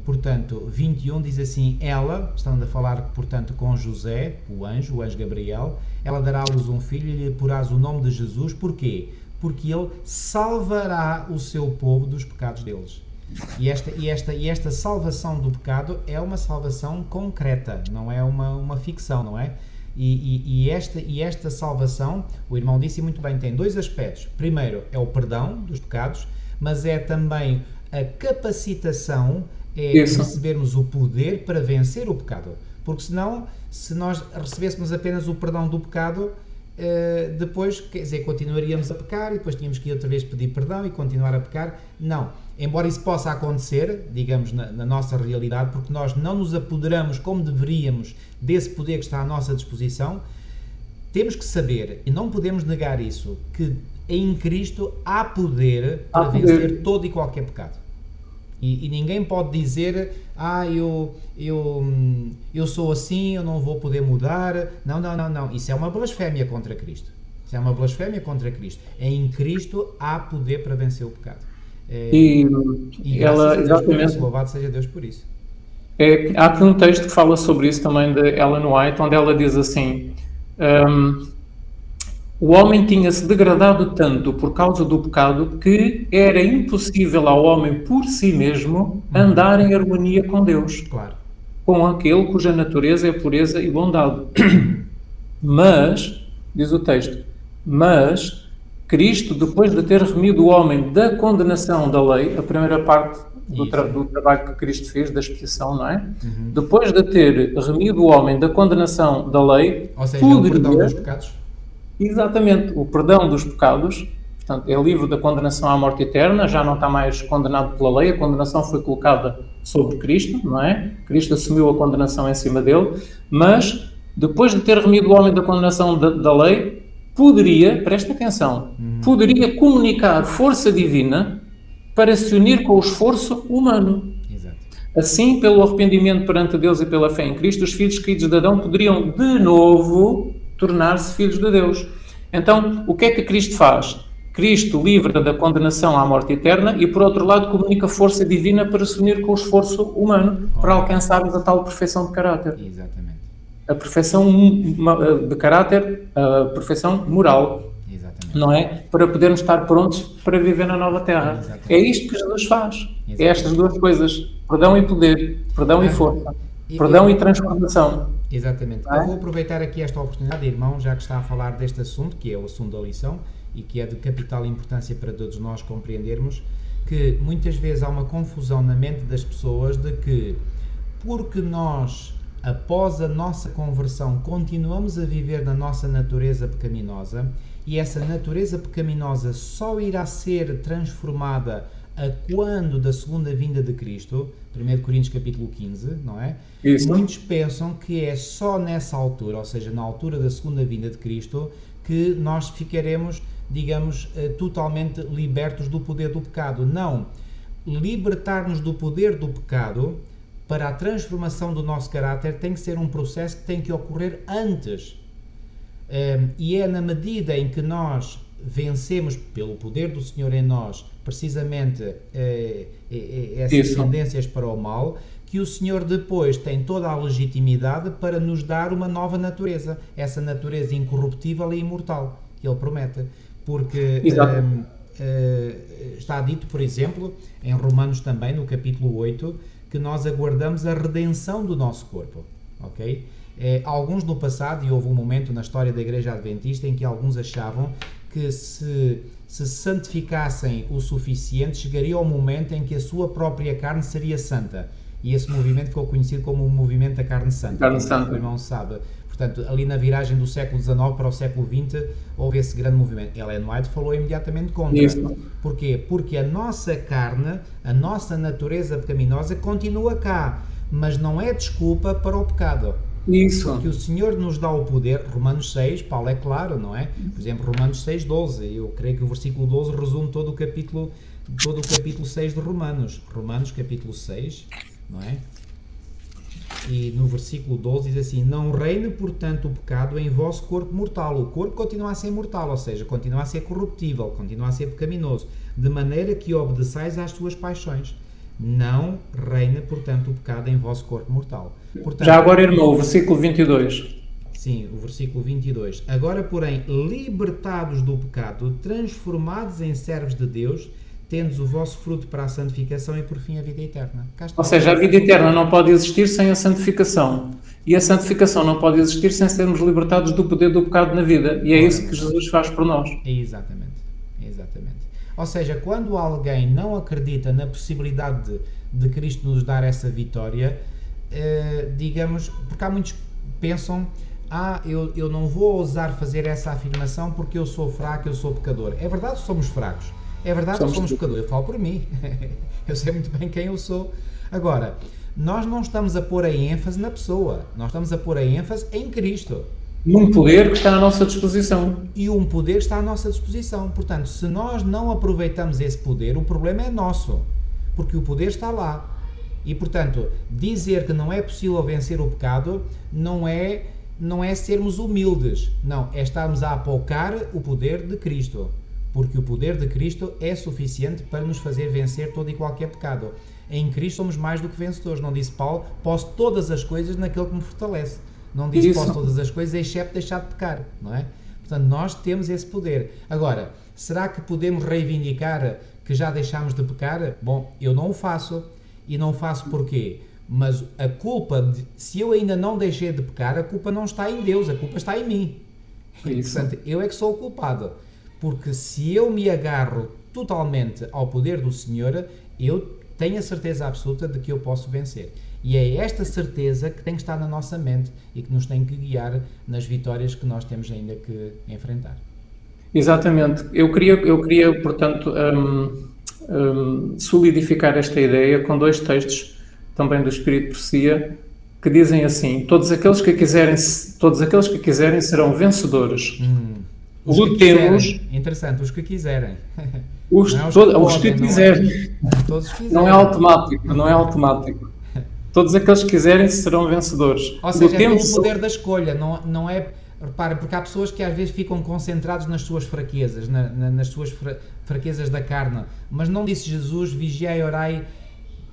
portanto, 21, diz assim: ela, estando a falar, portanto, com José, o anjo Gabriel, ela dará à luz um filho e lhe porás o nome de Jesus. Porquê? Porque ele salvará o seu povo dos pecados deles. E esta salvação do pecado é uma salvação concreta, não é uma ficção, não é? E esta salvação, o irmão disse muito bem, tem dois aspectos. Primeiro é o perdão dos pecados, mas é também a capacitação, recebermos o poder para vencer o pecado. Porque senão, se nós recebêssemos apenas o perdão do pecado, depois, quer dizer, continuaríamos a pecar e depois tínhamos que ir outra vez pedir perdão e continuar a pecar. Não. Embora isso possa acontecer, digamos, na nossa realidade, porque nós não nos apoderamos como deveríamos desse poder que está à nossa disposição, temos que saber, e não podemos negar isso, que em Cristo há poder para vencer todo e qualquer pecado. E ninguém pode dizer, eu sou assim, eu não vou poder mudar. Não. Isso é uma blasfémia contra Cristo. Em Cristo há poder para vencer o pecado. E ela, exatamente, louvado seja Deus por isso. Há aqui um texto que fala sobre isso também, de Ellen White, onde ela diz assim: o homem tinha-se degradado tanto por causa do pecado que era impossível ao homem por si mesmo andar em harmonia com Deus, com aquele cuja natureza é pureza e bondade. Mas, diz o texto, mas Cristo, depois de ter remido o homem da condenação da lei, a primeira parte do trabalho que Cristo fez, da expiação, não é? Depois de ter remido o homem da condenação da lei, ou seja, o perdão dos pecados. Exatamente, o perdão dos pecados, portanto, é livre da condenação à morte eterna, já não está mais condenado pela lei, a condenação foi colocada sobre Cristo, não é? Cristo assumiu a condenação em cima dele, mas depois de ter remido o homem da condenação da lei, poderia, presta atenção, poderia comunicar força divina para se unir com o esforço humano. Exato. Assim, pelo arrependimento perante Deus e pela fé em Cristo, os filhos queridos de Adão poderiam de novo tornar-se filhos de Deus. Então, o que é que Cristo faz? Cristo livra da condenação à morte eterna e, por outro lado, comunica força divina para se unir com o esforço humano, para alcançarmos a tal perfeição de caráter. Exatamente. A perfeição de caráter, a perfeição moral. Exatamente. Não é? Para podermos estar prontos para viver na nova terra. Exatamente. É isto que Jesus faz. Exatamente. É estas duas coisas. Perdão e poder. Perdão e força. Perdão e transformação. Exatamente. Eu vou aproveitar aqui esta oportunidade, irmão, já que está a falar deste assunto, que é o assunto da lição, e que é de capital importância para todos nós compreendermos, que muitas vezes há uma confusão na mente das pessoas de que, porque nós, após a nossa conversão, continuamos a viver na nossa natureza pecaminosa, e essa natureza pecaminosa só irá ser transformada a quando da segunda vinda de Cristo, 1 Coríntios capítulo 15, não é? Isso. Muitos pensam que é só nessa altura, ou seja, na altura da segunda vinda de Cristo, que nós ficaremos, digamos, totalmente libertos do poder do pecado. Não. Libertar-nos do poder do pecado para a transformação do nosso caráter tem que ser um processo que tem que ocorrer antes. E é na medida em que nós vencemos pelo poder do Senhor em nós, precisamente essas tendências para o mal, que o Senhor depois tem toda a legitimidade para nos dar uma nova natureza, essa natureza incorruptível e imortal que Ele promete. Porque está dito, por exemplo, em Romanos também, no capítulo 8, que nós aguardamos a redenção do nosso corpo. Ok? Alguns no passado, e houve um momento na história da Igreja Adventista em que alguns achavam que se santificassem o suficiente, chegaria ao momento em que a sua própria carne seria santa. E esse movimento ficou conhecido como o movimento da carne santa. Carne santa. O irmão sabe. Portanto, ali na viragem do século XIX para o século XX, houve esse grande movimento. Ellen White falou imediatamente contra. Isso. Porquê? Porque a nossa carne, a nossa natureza pecaminosa continua cá, mas não é desculpa para o pecado. Isso. Porque o Senhor nos dá o poder, Romanos 6, Paulo é claro, não é? Por exemplo, Romanos 6, 12, eu creio que o versículo 12 resume todo o capítulo 6 de Romanos. Romanos capítulo 6, não é? E no versículo 12 diz assim: não reine, portanto, o pecado em vosso corpo mortal. O corpo continua a ser mortal, ou seja, continua a ser corruptível, continua a ser pecaminoso, de maneira que obedeçais às suas paixões. Não reina, portanto, o pecado em vosso corpo mortal. Portanto, já agora, irmão, o versículo 22. Sim, o versículo 22. Agora, porém, libertados do pecado, transformados em servos de Deus, tendes o vosso fruto para a santificação e, por fim, a vida eterna. Ou seja, a vida eterna não pode existir sem a santificação. E a santificação não pode existir sem sermos libertados do poder do pecado na vida. E é isso que Jesus faz por nós. Exatamente. Exatamente. Ou seja, quando alguém não acredita na possibilidade de Cristo nos dar essa vitória, digamos, porque há muitos que pensam, eu não vou ousar fazer essa afirmação porque eu sou fraco, eu sou pecador. É verdade que somos fracos, é verdade que somos pecadores, eu falo por mim, eu sei muito bem quem eu sou. Agora, nós não estamos a pôr a ênfase na pessoa, nós estamos a pôr a ênfase em Cristo. Num poder que está à nossa disposição. E um poder está à nossa disposição. Portanto, se nós não aproveitamos esse poder, o problema é nosso. Porque o poder está lá. E, portanto, dizer que não é possível vencer o pecado não é sermos humildes. Não, é estarmos a apocar o poder de Cristo. Porque o poder de Cristo é suficiente para nos fazer vencer todo e qualquer pecado. Em Cristo somos mais do que vencedores. Não disse Paulo, posso todas as coisas naquele que me fortalece. Não diz posso todas as coisas, exceto deixar de pecar, não é? Portanto, nós temos esse poder. Agora, será que podemos reivindicar que já deixámos de pecar? Bom, eu não o faço. E não o faço porquê? Mas a culpa, se eu ainda não deixei de pecar, a culpa não está em Deus, a culpa está em mim. Portanto, eu é que sou o culpado. Porque se eu me agarro totalmente ao poder do Senhor, eu tenho a certeza absoluta de que eu posso vencer. E é esta certeza que tem que estar na nossa mente e que nos tem que guiar nas vitórias que nós temos ainda que enfrentar. Exatamente. Eu queria portanto, solidificar esta ideia com dois textos também do Espírito de Profecia que dizem assim: todos aqueles que quiserem serão vencedores. Lutemos. Interessante, os que quiserem. Os que quiserem. Não é automático. Todos aqueles que quiserem serão vencedores. Ou seja, é pelo poder da escolha, não é... Repara, porque há pessoas que às vezes ficam concentrados nas suas fraquezas, nas suas fraquezas da carne. Mas não disse Jesus, vigiai e orai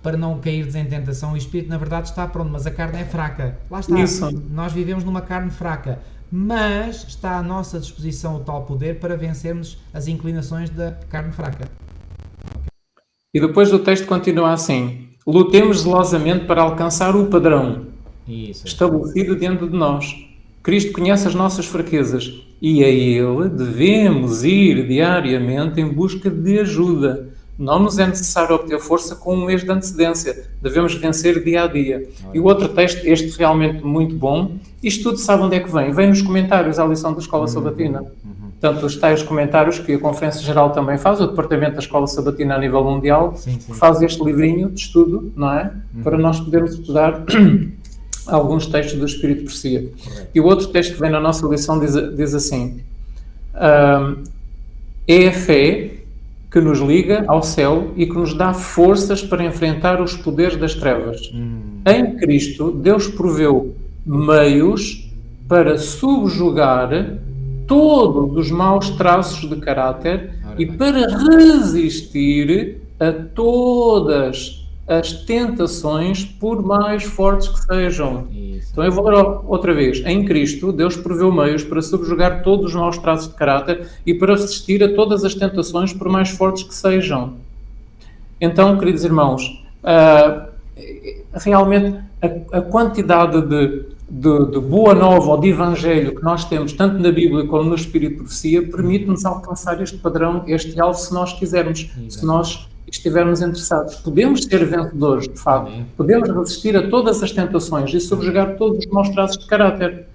para não cairdes em tentação. O Espírito, na verdade, está pronto, mas a carne é fraca. Lá está. Isso. Nós vivemos numa carne fraca. Mas está à nossa disposição o tal poder para vencermos as inclinações da carne fraca. E depois o texto continua assim: lutemos zelosamente para alcançar o padrão estabelecido diante de nós. Cristo conhece as nossas fraquezas e a Ele devemos ir diariamente em busca de ajuda Não nos é necessário obter força com um mês de antecedência. Devemos vencer dia a dia. E o outro texto, este realmente muito bom, isto tudo sabe onde é que vem? Vem nos comentários à lição da Escola Sabatina. Portanto, os tais comentários que a Conferência Geral também faz, o Departamento da Escola Sabatina a nível mundial, faz este livrinho de estudo, não é? Para nós podermos estudar alguns textos do Espírito Profecia. E o outro texto que vem na nossa lição diz assim: é a fé que nos liga ao céu e que nos dá forças para enfrentar os poderes das trevas. Em Cristo, Deus proveu meios para subjugar todos os maus traços de caráter e para resistir a todas as tentações, por mais fortes que sejam. Então eu vou ler outra vez. Em Cristo, Deus proveu meios para subjugar todos os maus traços de caráter e para resistir a todas as tentações, por mais fortes que sejam. Então, queridos irmãos, realmente a quantidade de boa nova ou de evangelho que nós temos, tanto na Bíblia como no Espírito de Profecia, permite-nos alcançar este padrão, este alvo, se nós quisermos, se nós estivermos interessados. Podemos ser vencedores, de facto. Podemos resistir a todas as tentações e subjugar todos os maus traços de caráter.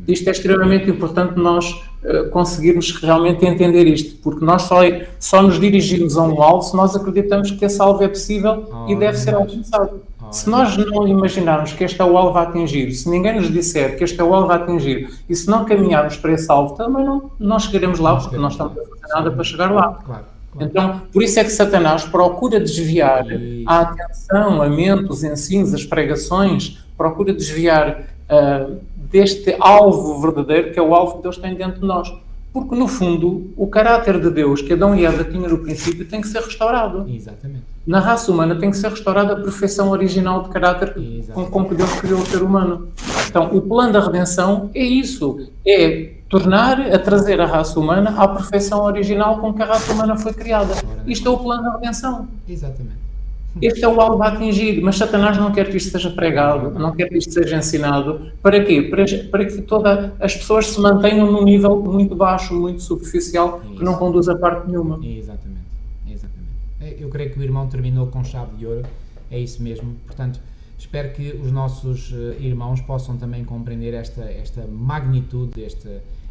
Isto é extremamente importante nós conseguirmos realmente entender isto, porque nós só nos dirigimos a um alvo se nós acreditamos que esse alvo é possível e deve ser alcançado. Se nós não imaginarmos que este é o alvo a atingir, se ninguém nos disser que este é o alvo a atingir, e se não caminharmos para esse alvo, também não chegaremos lá, porque não estamos a fazer nada para chegar lá. Então, por isso é que Satanás procura desviar a atenção, a mente, os ensinos, as pregações, procura desviar deste alvo verdadeiro, que é o alvo que Deus tem dentro de nós. Porque, no fundo, o caráter de Deus que Adão e Eva tinham no princípio tem que ser restaurado. Exatamente. Na raça humana tem que ser restaurada a perfeição original de caráter com que Deus criou o ser humano. Então, o plano da redenção é isso, é a trazer a raça humana à perfeição original com que a raça humana foi criada. Isto é o plano da redenção. Exatamente. Este é o alvo a atingir, mas Satanás não quer que isto seja pregado, não quer que isto seja ensinado. Para quê? Para que todas as pessoas se mantenham num nível muito baixo, muito superficial, que não conduz a parte nenhuma. Exatamente. Eu creio que o irmão terminou com chave de ouro, é isso mesmo. Portanto, espero que os nossos irmãos possam também compreender esta magnitude,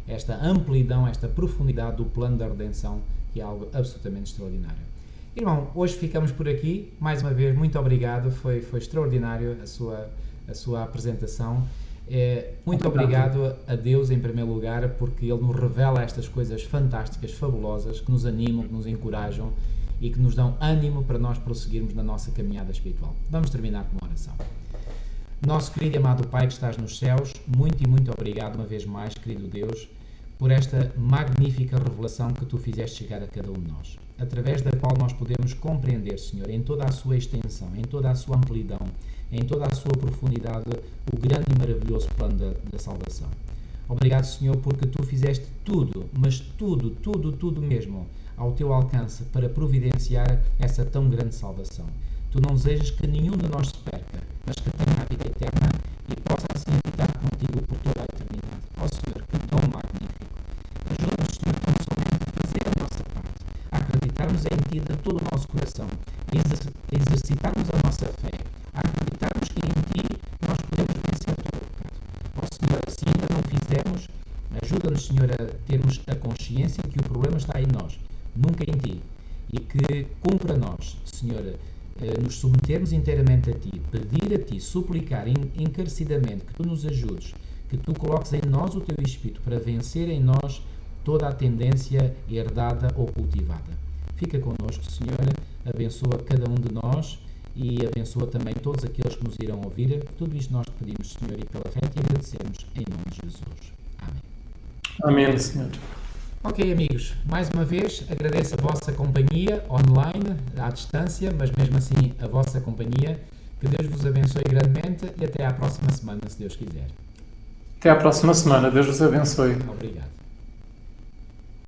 esta amplidão, esta profundidade do plano da redenção, que é algo absolutamente extraordinário. Irmão, hoje ficamos por aqui. Mais uma vez, muito obrigado. Foi extraordinário a sua apresentação. Muito obrigado a Deus, em primeiro lugar, porque Ele nos revela estas coisas fantásticas, fabulosas, que nos animam, que nos encorajam e que nos dão ânimo para nós prosseguirmos na nossa caminhada espiritual. Vamos terminar com uma oração. Nosso querido e amado Pai que estás nos céus, muito e muito obrigado uma vez mais, querido Deus, por esta magnífica revelação que Tu fizeste chegar a cada um de nós, através da qual nós podemos compreender, Senhor, em toda a sua extensão, em toda a sua amplidão, em toda a sua profundidade, o grande e maravilhoso plano da salvação. Obrigado, Senhor, porque Tu fizeste tudo, mas tudo mesmo, ao Teu alcance para providenciar essa tão grande salvação. Tu não desejas que nenhum de nós se perca, mas que tenha a vida eterna e possa assim habitar contigo por toda a eternidade. Ó Senhor, que dom magnífico! Ajuda-nos, Senhor, tão somente a fazer a nossa parte, a acreditarmos em Ti de todo o nosso coração, a exercitarmos a nossa fé, a acreditarmos que em Ti nós podemos vencer todo o pecado. Ó Senhor, se ainda não fizermos, ajuda-nos, Senhor, a termos a consciência que o problema está em nós, nunca em Ti, e que cumpre a nós, Senhor, nos submetermos inteiramente a Ti, pedir a Ti, suplicar encarecidamente que Tu nos ajudes, que Tu coloques em nós o Teu Espírito para vencer em nós toda a tendência herdada ou cultivada. Fica connosco, Senhor, abençoa cada um de nós e abençoa também todos aqueles que nos irão ouvir. Tudo isto nós te pedimos, Senhor, e pela fé te agradecemos, em nome de Jesus. Amém. Amém, Senhor. Ok, amigos, mais uma vez agradeço a vossa companhia online, à distância, mas mesmo assim a vossa companhia. Que Deus vos abençoe grandemente e até à próxima semana, se Deus quiser. Até à próxima semana. Deus vos abençoe. Obrigado.